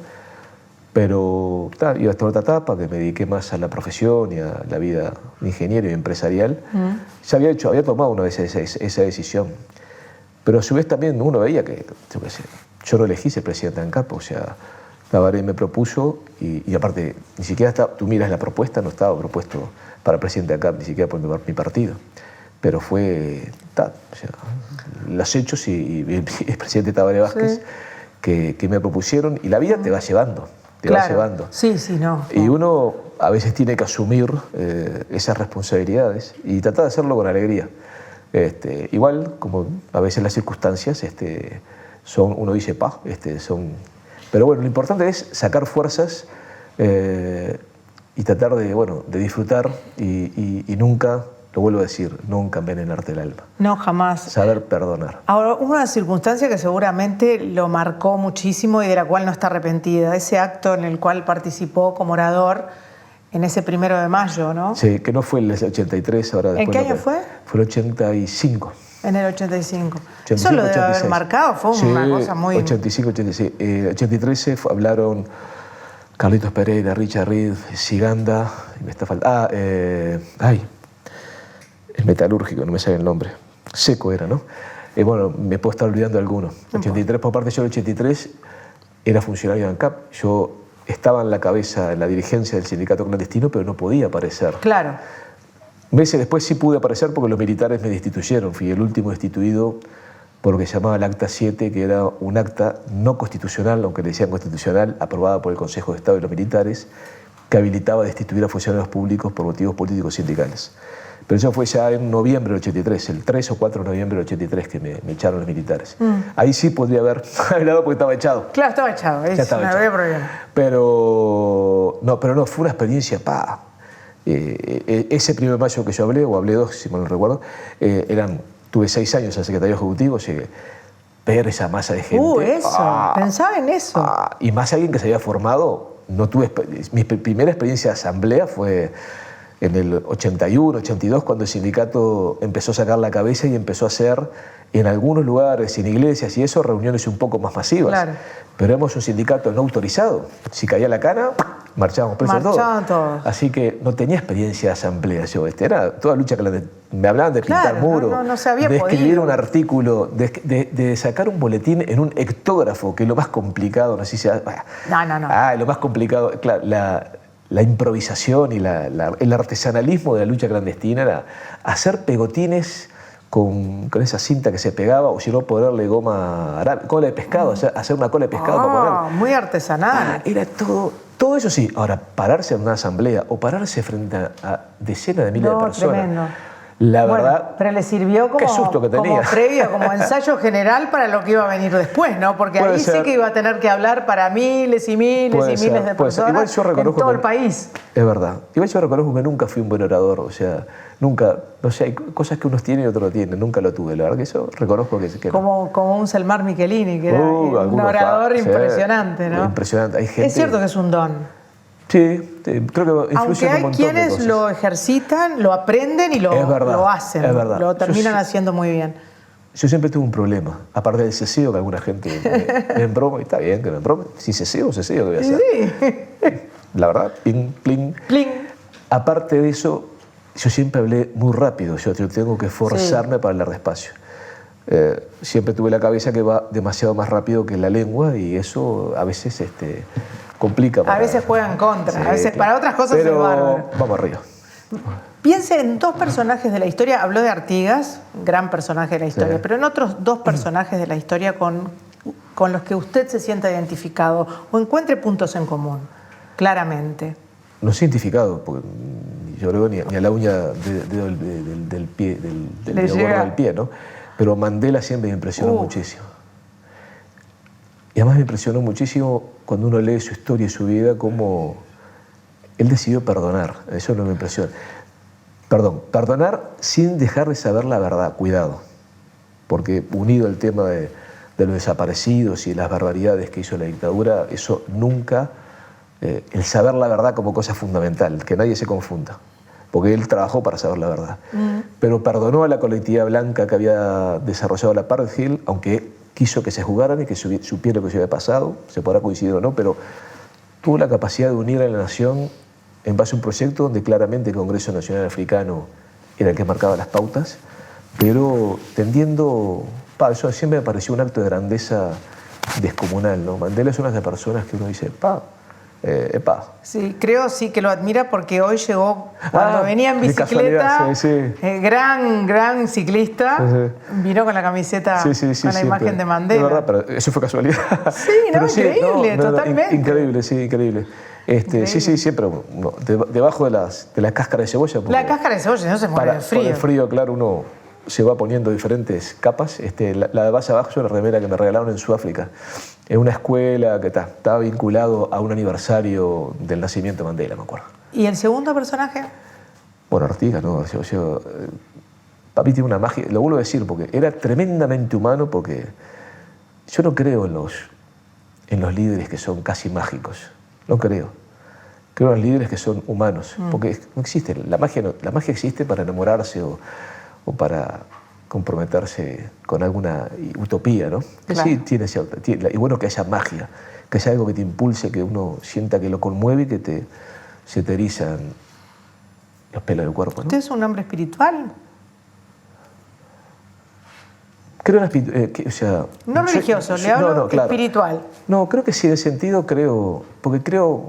pero iba a estar otra etapa, que me dediqué más a la profesión y a la vida de ingeniero y empresarial. Ya había tomado una vez esa decisión, pero a su vez también uno veía que, yo no elegí ser presidente de ANCAP, o sea, Tabaré me propuso y aparte, ni siquiera tú miras la propuesta, no estaba propuesto para presidente de ANCAP, ni siquiera por mi partido. Pero fue los hechos y el presidente Tabaré Vázquez que me propusieron, y la vida te va llevando, va llevando.
Sí, no.
Y uno a veces tiene que asumir esas responsabilidades y tratar de hacerlo con alegría. Igual, como a veces las circunstancias uno dice, pero bueno, lo importante es sacar fuerzas y tratar de disfrutar y nunca, lo vuelvo a decir, nunca envenenarte el alma.
No, jamás.
Saber perdonar.
Ahora, una circunstancia que seguramente lo marcó muchísimo y de la cual no está arrepentida, ese acto en el cual participó como orador en ese 1 de mayo, ¿no?
Sí, que no fue el 83, ahora después.
¿En qué año fue?
Fue el 85.
En el 85. Eso lo debe haber marcado, fue una cosa muy...
85, 86. 83 hablaron Carlitos Pereira, Richard Reed, Siganda, y me está faltando... el metalúrgico, no me sale el nombre. Seco era, ¿no? Bueno, me puedo estar olvidando de alguno. 83, por parte yo en el 83 era funcionario de ANCAP. Yo estaba en la cabeza, en la dirigencia del sindicato clandestino, pero no podía aparecer.
Claro.
Meses después sí pude aparecer porque los militares me destituyeron. Fui el último destituido por lo que se llamaba el Acta 7, que era un acta no constitucional, aunque le decían constitucional, aprobada por el Consejo de Estado y los militares, que habilitaba a destituir a funcionarios públicos por motivos políticos sindicales. Pero eso fue ya en noviembre del 83, el 3 o 4 de noviembre del 83 que me echaron los militares. Ahí sí podría haber hablado porque estaba echado.
Claro, estaba echado, no había problema.
Pero no, fue una experiencia, ese 1 de mayo que yo hablé, o hablé 2, si mal no recuerdo, tuve 6 años en secretario ejecutivo, llegué ver esa masa de gente.
Pensaba en eso.
Y más alguien que se había formado, mi primera experiencia de asamblea fue en el 81, 82, cuando el sindicato empezó a sacar la cabeza y empezó a hacer, en algunos lugares, en iglesias y eso, reuniones un poco más masivas. Claro. Pero éramos un sindicato no autorizado. Si caía la cana, marchábamos presos todos. Así que no tenía experiencia de asamblea yo. Era toda lucha que me hablaban de pintar muros, de escribir un artículo, de sacar un boletín en un hectógrafo, que es lo más complicado, no sé si... lo más complicado, claro, la improvisación y el artesanalismo de la lucha clandestina era hacer pegotines con esa cinta que se pegaba, o si no, ponerle cola de pescado, hacer una cola de pescado para poner.
Muy artesanal.
Era todo eso sí. Ahora, pararse en una asamblea o pararse frente a decenas de miles de personas. Tremendo. La verdad,
pero le sirvió como,
qué susto que tenía.
Como previo, como ensayo general para lo que iba a venir después, ¿no? Porque ahí sí que iba a tener que hablar para miles y miles y miles de personas en todo el país.
Es verdad. Igual yo reconozco que nunca fui un buen orador, o sea, nunca, no sé, hay cosas que unos tienen y otros no tienen, nunca lo tuve, la verdad que eso reconozco que
como un Selmar Michelini, que era un orador impresionante, ¿no?
Impresionante. Hay gente...
Es cierto que es un don.
Sí, creo que influye.
Aunque hay
un montón
quienes
de cosas.
lo ejercitan, lo aprenden y lo hacen, lo terminan haciendo muy bien.
Yo siempre tuve un problema, aparte del ceseo, que alguna gente me embroma, y está bien que me embrome. Si ceseo, ¿qué voy a hacer?
Sí.
La verdad, pling. Aparte de eso, yo siempre hablé muy rápido, yo tengo que forzarme para hablar despacio. Siempre tuve la cabeza que va demasiado más rápido que la lengua y eso a veces complica.
A veces juega en contra, a veces para otras cosas es bárbaro.
Vamos arriba.
Piense en 2 personajes de la historia, habló de Artigas, gran personaje de la historia, pero en otros 2 personajes de la historia con los que usted se sienta identificado o encuentre puntos en común, claramente.
No sé identificado, porque yo creo ni a la uña del pie, del dedo gordo del pie, ¿no? Pero Mandela siempre me impresionó muchísimo. Y además me impresionó muchísimo cuando uno lee su historia y su vida, cómo él decidió perdonar. Eso no me impresiona. Perdonar sin dejar de saber la verdad, cuidado. Porque unido al tema de los desaparecidos y las barbaridades que hizo la dictadura, eso nunca el saber la verdad como cosa fundamental, que nadie se confunda, porque él trabajó para saber la verdad. Pero perdonó a la colectividad blanca que había desarrollado la apartheid, aunque quiso que se jugaran y que supiera lo que se había pasado, se podrá coincidir o no, pero tuvo la capacidad de unir a la nación en base a un proyecto donde claramente el Congreso Nacional Africano era el que marcaba las pautas, pero tendiendo... Eso siempre me pareció un acto de grandeza descomunal, ¿no? Mandela es una de las personas que uno dice,
Sí, creo sí que lo admira porque hoy llegó, cuando venía en bicicleta, gran ciclista, vino con la camiseta, con la
siempre.
imagen de Mandela.
Es verdad, pero eso fue casualidad.
Sí, no, increíble, totalmente.
Increíble, sí, increíble. Sí, siempre debajo de la cáscara de cebolla.
La cáscara de cebolla, no se muere de frío.
Por el frío, claro, uno se va poniendo diferentes capas. La de base abajo es una remera que me regalaron en Sudáfrica, en una escuela que estaba vinculado a un aniversario del nacimiento de Mandela, me acuerdo.
¿Y el segundo personaje?
Bueno, Ortigas, ¿no? Papi tiene una magia, lo vuelvo a decir, porque era tremendamente humano, porque yo no creo en los líderes que son casi mágicos. No creo. Creo en los líderes que son humanos, porque no existen. La magia existe para enamorarse o para comprometerse con alguna utopía, ¿no? Que
claro.
Sí tiene cierta... Y bueno, que haya magia, que haya algo que te impulse, que uno sienta que lo conmueve y que se te erizan los pelos del cuerpo, ¿no?
¿Usted es un hombre espiritual?
Creo en o sea,
no religioso, le hablo
claro.
Espiritual.
No, creo que sí, de sentido creo, porque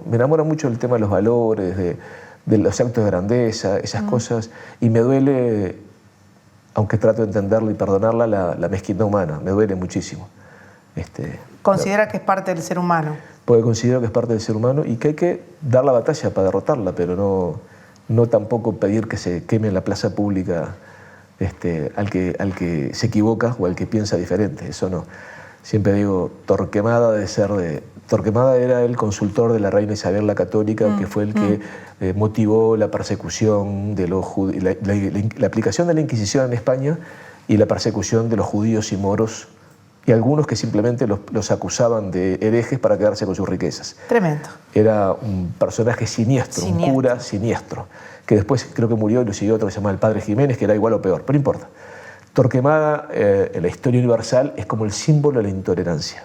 me enamora mucho el tema de los valores, de los actos de grandeza, esas cosas, y me duele, aunque trato de entenderlo y perdonarla, la mezquindad humana, me duele muchísimo.
¿Considera que es parte del ser humano?
Porque considero que es parte del ser humano y que hay que dar la batalla para derrotarla, pero no tampoco pedir que se queme en la plaza pública al que se equivoca o al que piensa diferente, eso no. Siempre digo, Torquemada Torquemada era el consultor de la reina Isabel la Católica, que fue el que motivó la persecución de los judíos, la aplicación de la Inquisición en España y la persecución de los judíos y moros, y algunos que simplemente los acusaban de herejes para quedarse con sus riquezas.
Tremendo.
Era un personaje siniestro, un cura siniestro, que después creo que murió y lo siguió otro que se llamaba el Padre Jiménez, que era igual o peor, pero no importa. Torquemada, en la historia universal, es como el símbolo de la intolerancia.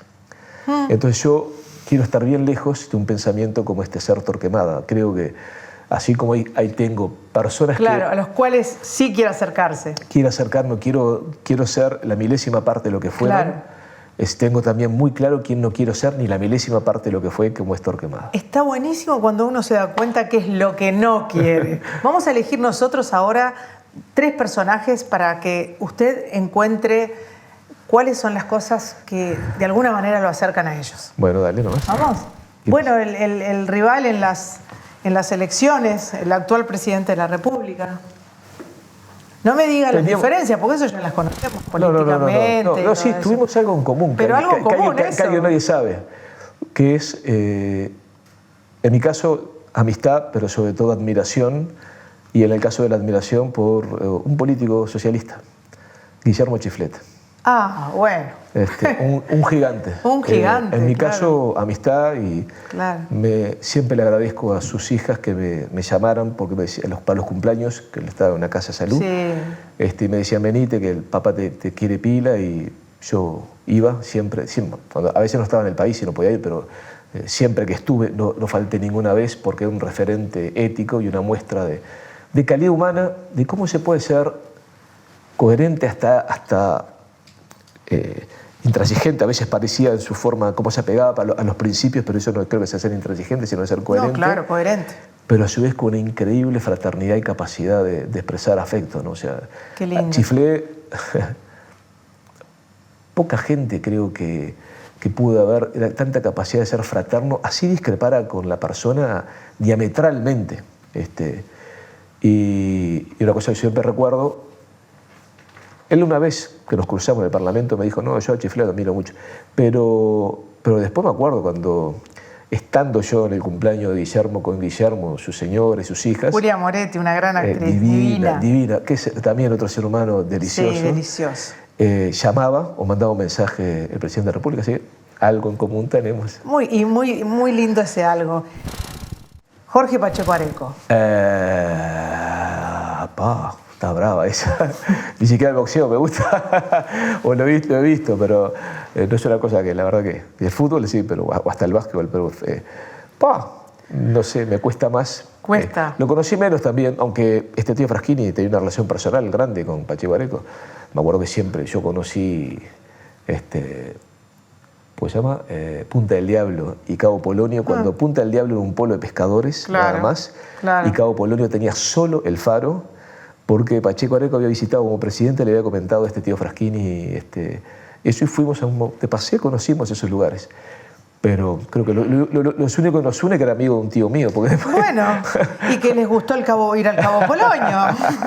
Entonces yo quiero estar bien lejos de un pensamiento como este ser Torquemada. Creo que así como ahí tengo personas
claro, a los cuales sí quiero acercarse.
Quiero acercarme, quiero ser la milésima parte de lo que fueron.
Claro.
Tengo también muy claro quién no quiero ser, ni la milésima parte de lo que fue, como es Torquemada.
Está buenísimo cuando uno se da cuenta qué es lo que no quiere. Vamos a elegir nosotros ahora 3 personajes para que usted encuentre cuáles son las cosas que de alguna manera lo acercan a ellos.
Bueno, dale nomás.
Vamos. Bueno, el rival en las elecciones, el actual presidente de la República. No me diga las diferencias, porque eso ya las conocemos políticamente.
No, sí, tuvimos algo en común.
Pero algo en común,
que alguien nadie sabe, que es, en mi caso, amistad, pero sobre todo admiración, y en el caso de la admiración por un político socialista, Guillermo Chiflet.
Ah, bueno.
Un gigante.
Un gigante,
en mi
claro.
caso, amistad, y
claro.
Siempre le agradezco a sus hijas que me llamaran porque para los cumpleaños, que él estaba en una casa de salud,
sí.
Y me decían, venite, que el papá te quiere pila, y yo iba siempre a veces no estaba en el país y no podía ir, pero siempre que estuve no falté ninguna vez, porque era un referente ético y una muestra de calidad humana, de cómo se puede ser coherente hasta intransigente. A veces parecía en su forma cómo se apegaba a los principios, pero eso no creo que sea ser intransigente, sino ser coherente.
No, claro, coherente.
Pero a su vez con una increíble fraternidad y capacidad de expresar afecto, ¿no? O sea,
qué lindo.
Chiflet, poca gente creo que pudo haber tanta capacidad de ser fraterno, así discrepara con la persona diametralmente. Y una cosa que siempre recuerdo, él una vez que nos cruzamos en el Parlamento me dijo, no, yo a Chiflet lo admiro mucho, pero después me acuerdo cuando, estando yo en el cumpleaños de Guillermo con Guillermo, su señora y sus hijas.
Julia Moretti, una gran actriz,
divina, que es también otro ser humano delicioso.
Sí, delicioso.
Llamaba o mandaba un mensaje el presidente de la República, así, algo en común tenemos.
Muy lindo ese algo. Jorge Pacheco Areco.
Está brava esa. Ni siquiera el boxeo me gusta. O lo he visto, pero no es una cosa que la verdad que... El fútbol sí, pero o hasta el básquetbol, pero... no sé, me cuesta más.
Cuesta.
Lo conocí menos también, aunque este tío Fraschini tenía una relación personal grande con Pacheco Areco. Me acuerdo que siempre yo conocí... ¿cómo se llama? Punta del Diablo y Cabo Polonio, cuando Punta del Diablo era un pueblo de pescadores, nada más, y Cabo Polonio tenía solo el faro, porque Pacheco Areco había visitado como presidente, le había comentado a este tío Fraschini, eso, y fuimos de paseo, conocimos esos lugares. Pero creo que lo único que nos une que era amigo de un tío mío. Porque después...
Bueno, y que les gustó ir al Cabo Polonio.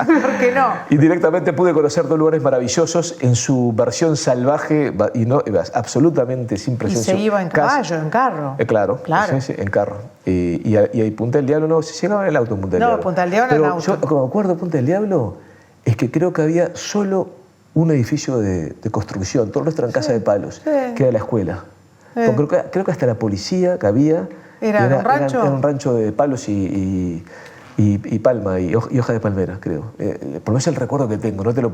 ¿Por qué no?
Y directamente pude conocer dos lugares maravillosos en su versión salvaje y no absolutamente sin presión.
Y se iba en caballo, en carro.
Claro. Sí, en carro. Y ahí Punta del Diablo no, se llegaba en el auto en Punta del Diablo.
No, Punta del Diablo en auto.
Yo, como me acuerdo de Punta del Diablo, es que creo que había solo un edificio de construcción, todo el resto eran casas de palos, que era la escuela. Creo que hasta la policía que había
¿Era un rancho?
Era un rancho de palos y palma y hoja de palmera, creo. Por lo menos el recuerdo que tengo. No te lo...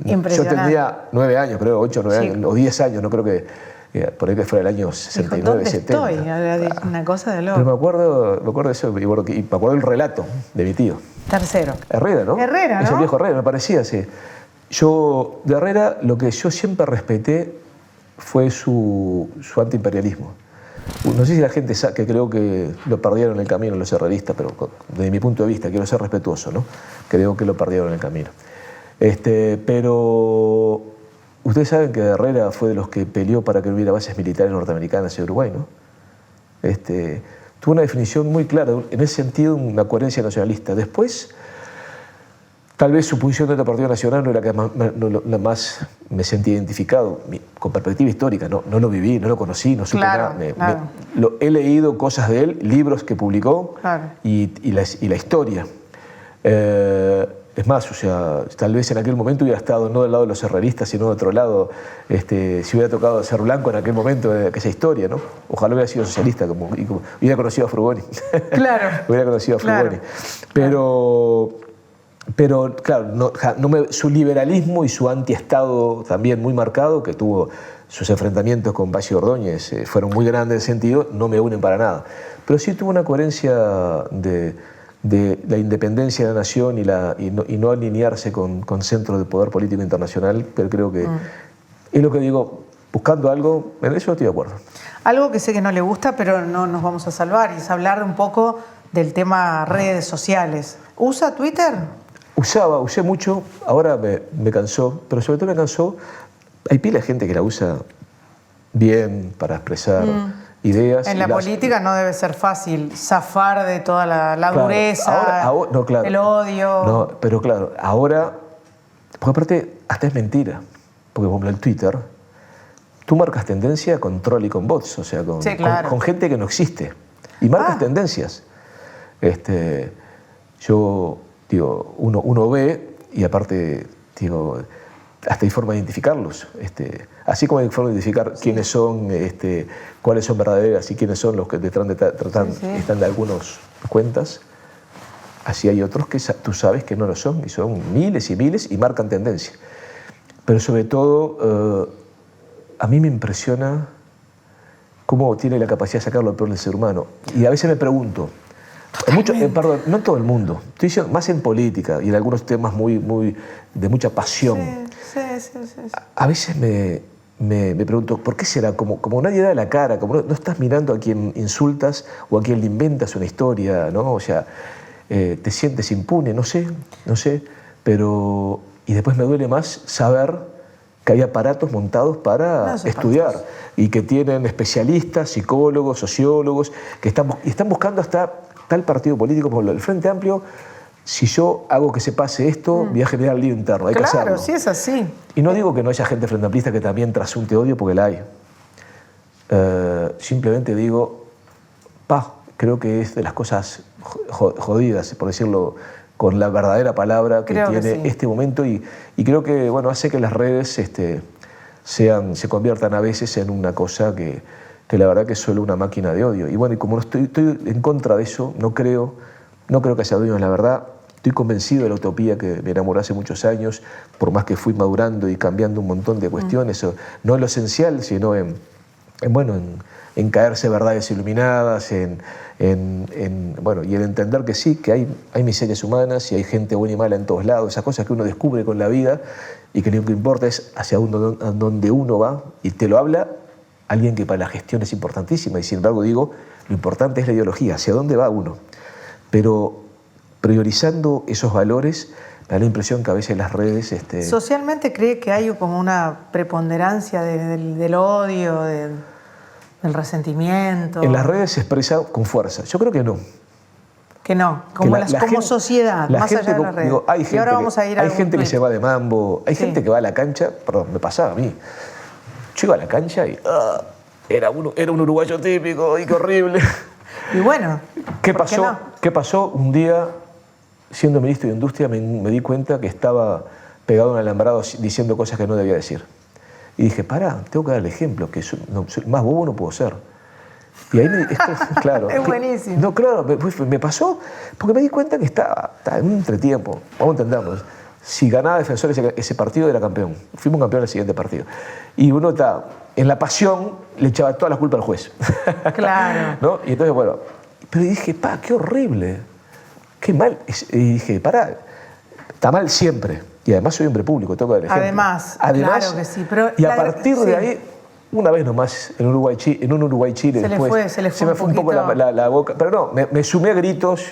Impresionante.
Yo tendría 9 años, creo, 8 o 9 años, o 10 años, no creo que por ahí que fuera el año 69,
¿Dónde
70.
estoy? Una cosa de loco.
Pero me acuerdo de eso, y me acuerdo del relato de mi tío.
Tercero.
Herrera, ¿no?
Herrera, ¿no?
Es el viejo Herrera, me parecía, sí. Yo, de Herrera, lo que yo siempre respeté fue su antiimperialismo. No sé si la gente sabe, que creo que lo perdieron en el camino los herreristas, pero desde mi punto de vista, quiero ser respetuoso, ¿no? Creo que lo perdieron en el camino. Pero ustedes saben que Herrera fue de los que peleó para que no hubiera bases militares norteamericanas en Uruguay, ¿no? Tuvo una definición muy clara, en ese sentido, una coherencia nacionalista. Después, tal vez su posición dentro del Partido Nacional no era la más me sentí identificado, con perspectiva histórica, no lo viví, no lo conocí, no supe nada. He leído cosas de él, libros que publicó y la historia. Es más, o sea, tal vez en aquel momento hubiera estado no del lado de los herreristas, sino de otro lado, si hubiera tocado ser blanco en aquel momento de aquella historia, ¿no? Ojalá hubiera sido socialista, como hubiera conocido a Frugoni.
Claro.
Hubiera conocido a Frugoni. Pero claro, su liberalismo y su antiestado también muy marcado, que tuvo sus enfrentamientos con Valle Ordóñez, fueron muy grandes en ese sentido, no me unen para nada. Pero sí tuvo una coherencia de la independencia de la nación y no alinearse con centros de poder político internacional, pero creo que es lo que digo, buscando algo, en eso estoy de acuerdo.
Algo que sé que no le gusta, pero no nos vamos a salvar, es hablar un poco del tema redes sociales. ¿Usa Twitter?
Usé mucho, ahora me cansó, pero sobre todo me cansó, hay pila de gente que la usa bien para expresar ideas.
En la política no debe ser fácil zafar de toda la dureza, el odio.
No, pero claro, ahora, porque aparte hasta es mentira, porque por ejemplo el Twitter, tú marcas tendencia con troll y con bots, o sea, con gente que no existe, y marcas tendencias. Digo, uno ve y aparte, digo, hasta hay forma de identificarlos. Así como hay forma de identificar quiénes son, cuáles son verdaderas y quiénes son los que están de algunas cuentas, así hay otros que tú sabes que no lo son, y son miles y miles y marcan tendencia. Pero sobre todo, a mí me impresiona cómo tiene la capacidad de sacar lo peor del ser humano. Y a veces me pregunto, perdón, no en todo el mundo, estoy diciendo más en política y en algunos temas de mucha pasión.
Sí.
A veces me pregunto, ¿por qué será? Como nadie da la cara, como no estás mirando a quien insultas o a quien le inventas una historia, ¿no? O sea, te sientes impune, no sé, pero... Y después me duele más saber que hay aparatos montados para estudiar y que tienen especialistas, psicólogos, sociólogos, que están buscando hasta tal partido político como el Frente Amplio. Si yo hago que se pase esto, voy a generar lío interno, hay que hacerlo.
Claro, sí es así.
Y no digo que no haya gente frente amplista que también trasunte odio, porque la hay. Simplemente digo, creo que es de las cosas jodidas, por decirlo con la verdadera palabra que tiene este momento, y creo que hace que las redes se conviertan a veces en una cosa que la verdad que es solo una máquina de odio. Y bueno, y como estoy en contra de eso, no creo que haya dueños, la verdad. Estoy convencido de la utopía que me enamoró hace muchos años, por más que fui madurando y cambiando un montón de cuestiones, no en lo esencial, sino en caerse verdades iluminadas, bueno, y en entender que sí, que hay miserias humanas y hay gente buena y mala en todos lados, esas cosas que uno descubre con la vida y que lo que importa es hacia donde uno va, y te lo habla alguien que para la gestión es importantísima, y sin embargo digo, lo importante es la ideología, hacia dónde va uno. Pero priorizando esos valores, me da la impresión que a veces las redes...
¿Socialmente cree que hay como una preponderancia del odio, del resentimiento?
En las redes se expresa con fuerza. Yo creo que no.
Que no, como, como sociedad, más allá de las redes.
Digo, hay gente,
y ahora vamos a ir
hay gente que se va de mambo, hay gente que va a la cancha, perdón, me pasaba a mí. Yo iba a la cancha y era un uruguayo típico, y qué horrible.
Y bueno,
¿qué pasó? Un día, siendo ministro de Industria, me di cuenta que estaba pegado a un alambrado diciendo cosas que no debía decir. Y dije, pará, tengo que dar el ejemplo, que más bobo no puedo ser. Y ahí claro.
Es buenísimo.
No, claro, me pasó porque me di cuenta que estaba en un entretiempo, vamos a entendernos. Si ganaba Defensor ese partido, era campeón. Fuimos campeón el siguiente partido. Y uno está en la pasión, le echaba toda la culpa al juez.
Claro.
¿No? Y entonces, bueno, pero dije, qué horrible, qué mal. Y dije, pará, está mal siempre. Y además soy hombre público, tengo que dar el ejemplo.
Además, claro que sí. Pero
y a partir de ahí, una vez nomás, en un Uruguay-Chile,
se le fue
un poco la boca. Pero no, me sumé a gritos.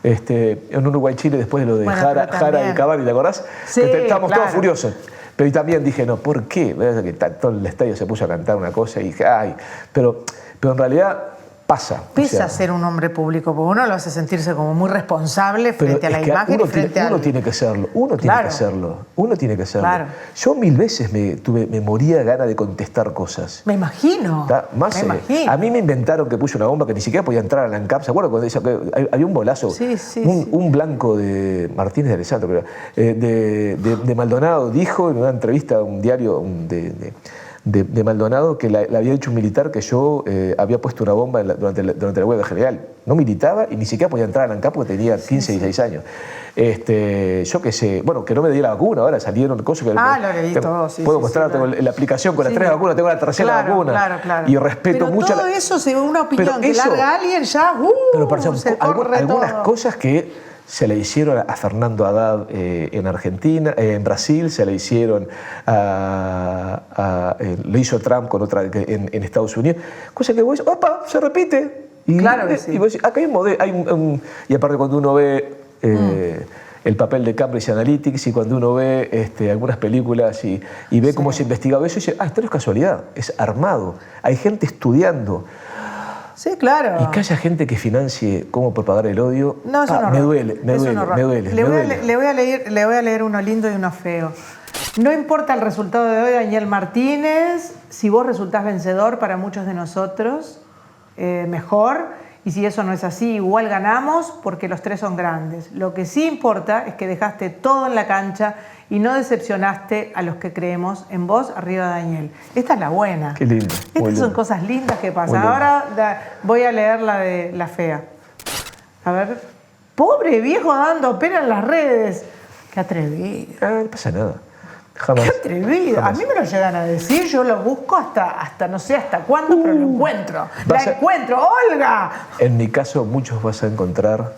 En un Uruguay-Chile después de lo de Jara y Cavani, ¿te acordás?
Sí,
que estábamos
claro.
todos furiosos. Pero también dije, no, ¿por qué? Que todo el estadio se puso a cantar una cosa y dije, ay, pero en realidad pasa.
Pesa ser un hombre público, porque uno lo hace sentirse como muy responsable frente a la imagen y frente a...
Uno tiene que serlo, uno tiene que serlo. Claro. Yo 1000 veces me moría de ganas de contestar cosas.
Me imagino.
A mí me inventaron que puse una bomba que ni siquiera podía entrar a la ANCAP. ¿Se acuerdan cuando había un bolazo? Un blanco de Martínez de Alessandro, creo, de Maldonado, dijo en una entrevista a un diario de Maldonado que le había dicho un militar que yo había puesto una bomba durante la huelga general. No militaba y ni siquiera podía entrar a la ANCAP porque tenía 15, 16 años. Yo qué sé, bueno, que no me di la vacuna, ahora salieron cosas que...
lo leí todo,
puedo mostrar, tengo la aplicación con las 3 vacunas, tengo la tercera vacuna.
Claro.
Y respeto
pero
mucho...
todo eso, según una opinión que larga alguien, ya...
pero por algunas
todo.
cosas que... se le hicieron a Fernando Haddad en Argentina, en Brasil, se le hicieron lo hizo Trump con otra en Estados Unidos. Cosa que vos decís, ¡opa! Se repite. Y,
claro que sí.
Y vos decís, acá hay un modelo. Y aparte cuando uno ve el papel de Cambridge Analytics y cuando uno ve algunas películas y ve cómo se ha investigado eso, dice, esto no es casualidad, es armado. Hay gente estudiando.
Sí, claro.
Y que haya gente que financie cómo propagar el odio,
no, es un horror.
me duele.
Le voy a leer uno lindo y uno feo. No importa el resultado de hoy, Daniel Martínez, si vos resultás vencedor para muchos de nosotros, mejor. Y si eso no es así, igual ganamos porque los 3 son grandes. Lo que sí importa es que dejaste todo en la cancha y no decepcionaste a los que creemos en vos, arriba Daniel. Esta es la buena.
Qué lindo.
Estas son cosas lindas que pasan. Ahora voy a leer la de la fea. A ver. Pobre viejo dando pena en las redes. Qué atrevido.
No pasa nada. Jamás.
Qué atrevido.
Jamás.
A mí me lo llegan a decir, yo lo busco hasta no sé hasta cuándo, pero lo encuentro. Encuentro, ¡Olga!
En mi caso, muchos vas a encontrar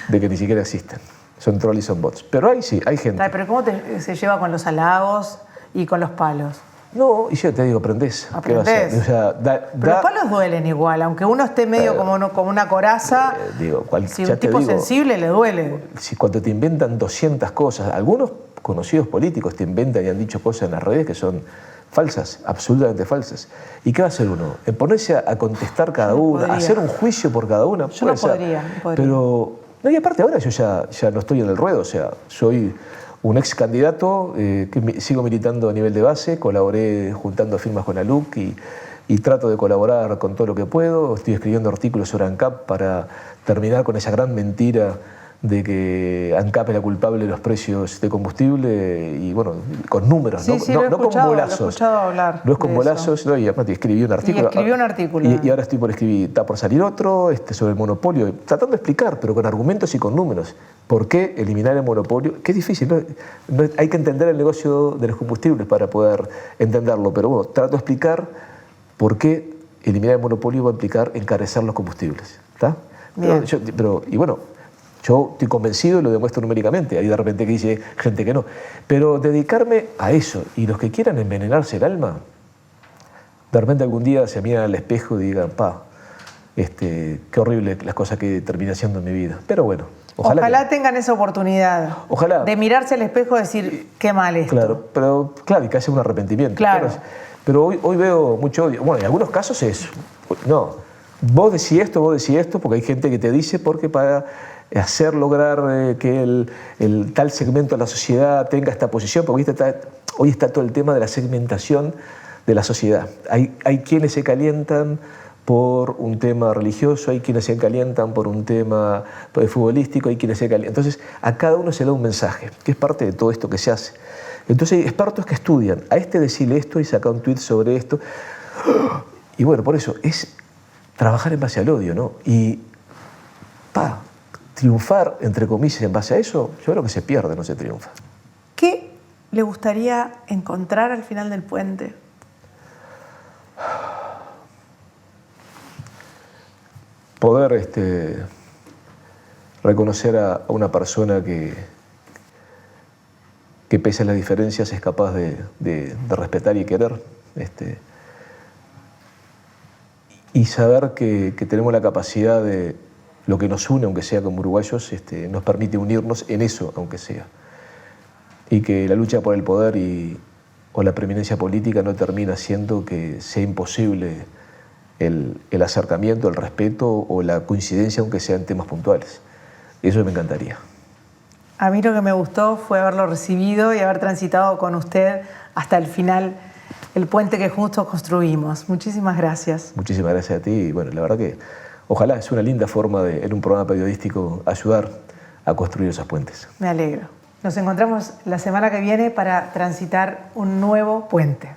de que ni siquiera existen. Son trolls y son bots. Pero ahí sí, hay gente.
Pero ¿cómo se lleva con los halagos y con los palos?
No, y yo te digo, aprendés. ¿Qué vas a hacer? O sea,
pero los palos duelen igual, aunque uno esté medio como una coraza, si un tipo sensible le duele.
Si cuando te inventan 200 cosas, algunos conocidos políticos te inventan y han dicho cosas en las redes que son falsas, absolutamente falsas. ¿Y qué va a hacer uno? En ponerse a contestar cada una, a hacer un juicio por cada una.
Yo no podría.
Pero, no, y aparte ahora yo ya no estoy en el ruedo, o sea, soy un ex candidato que sigo militando a nivel de base, colaboré juntando firmas con ALUC y trato de colaborar con todo lo que puedo. Estoy escribiendo artículos sobre ANCAP para terminar con esa gran mentira de que ANCAP es la culpable de los precios de combustible y bueno, con números,
Sí,
no con bolazos.
Lo he escuchado hablar
no es con
de
bolazos,
eso.
no, y aparte escribí un artículo.
Y escribió un artículo.
Y ahora estoy por escribir, está por salir otro sobre el monopolio, tratando de explicar, pero con argumentos y con números, por qué eliminar el monopolio, que es difícil, ¿no? Hay que entender el negocio de los combustibles para poder entenderlo, pero bueno, trato de explicar por qué eliminar el monopolio va a implicar encarecer los combustibles, ¿está? Y bueno, yo estoy convencido y lo demuestro numéricamente. Hay de repente que dice gente que no. Pero dedicarme a eso y los que quieran envenenarse el alma, de repente algún día se miran al espejo y digan, qué horrible las cosas que terminé haciendo en mi vida. Pero bueno,
ojalá tengan esa oportunidad.
Ojalá.
De mirarse al espejo y decir, qué mal esto.
Claro, pero claro, y que haya un arrepentimiento.
Claro.
Pero hoy veo mucho odio. Bueno, en algunos casos es, no, vos decís esto, porque hay gente que te dice porque para lograr que el tal segmento de la sociedad tenga esta posición, porque hoy está todo el tema de la segmentación de la sociedad. Hay quienes se calientan por un tema religioso, hay quienes se calientan por un tema futbolístico, hay quienes se calientan. Entonces, a cada uno se le da un mensaje, que es parte de todo esto que se hace. Entonces, hay expertos que estudian, a este decirle esto y saca un tuit sobre esto. Y bueno, por eso, es trabajar en base al odio, ¿no? Y, triunfar, entre comillas, en base a eso, yo creo que se pierde, no se triunfa.
¿Qué le gustaría encontrar al final del puente?
Poder reconocer a una persona que pese a las diferencias es capaz de respetar y querer, y saber que tenemos la capacidad de lo que nos une, aunque sea como uruguayos, nos permite unirnos en eso, aunque sea. Y que la lucha por el poder o la preeminencia política no termina siendo que sea imposible el acercamiento, el respeto o la coincidencia, aunque sean temas puntuales. Eso me encantaría.
A mí lo que me gustó fue haberlo recibido y haber transitado con usted hasta el final el puente que juntos construimos. Muchísimas gracias.
Muchísimas gracias a ti. Y bueno, la verdad que ojalá es una linda forma de, en un programa periodístico, ayudar a construir esos puentes.
Me alegro. Nos encontramos la semana que viene para transitar un nuevo puente.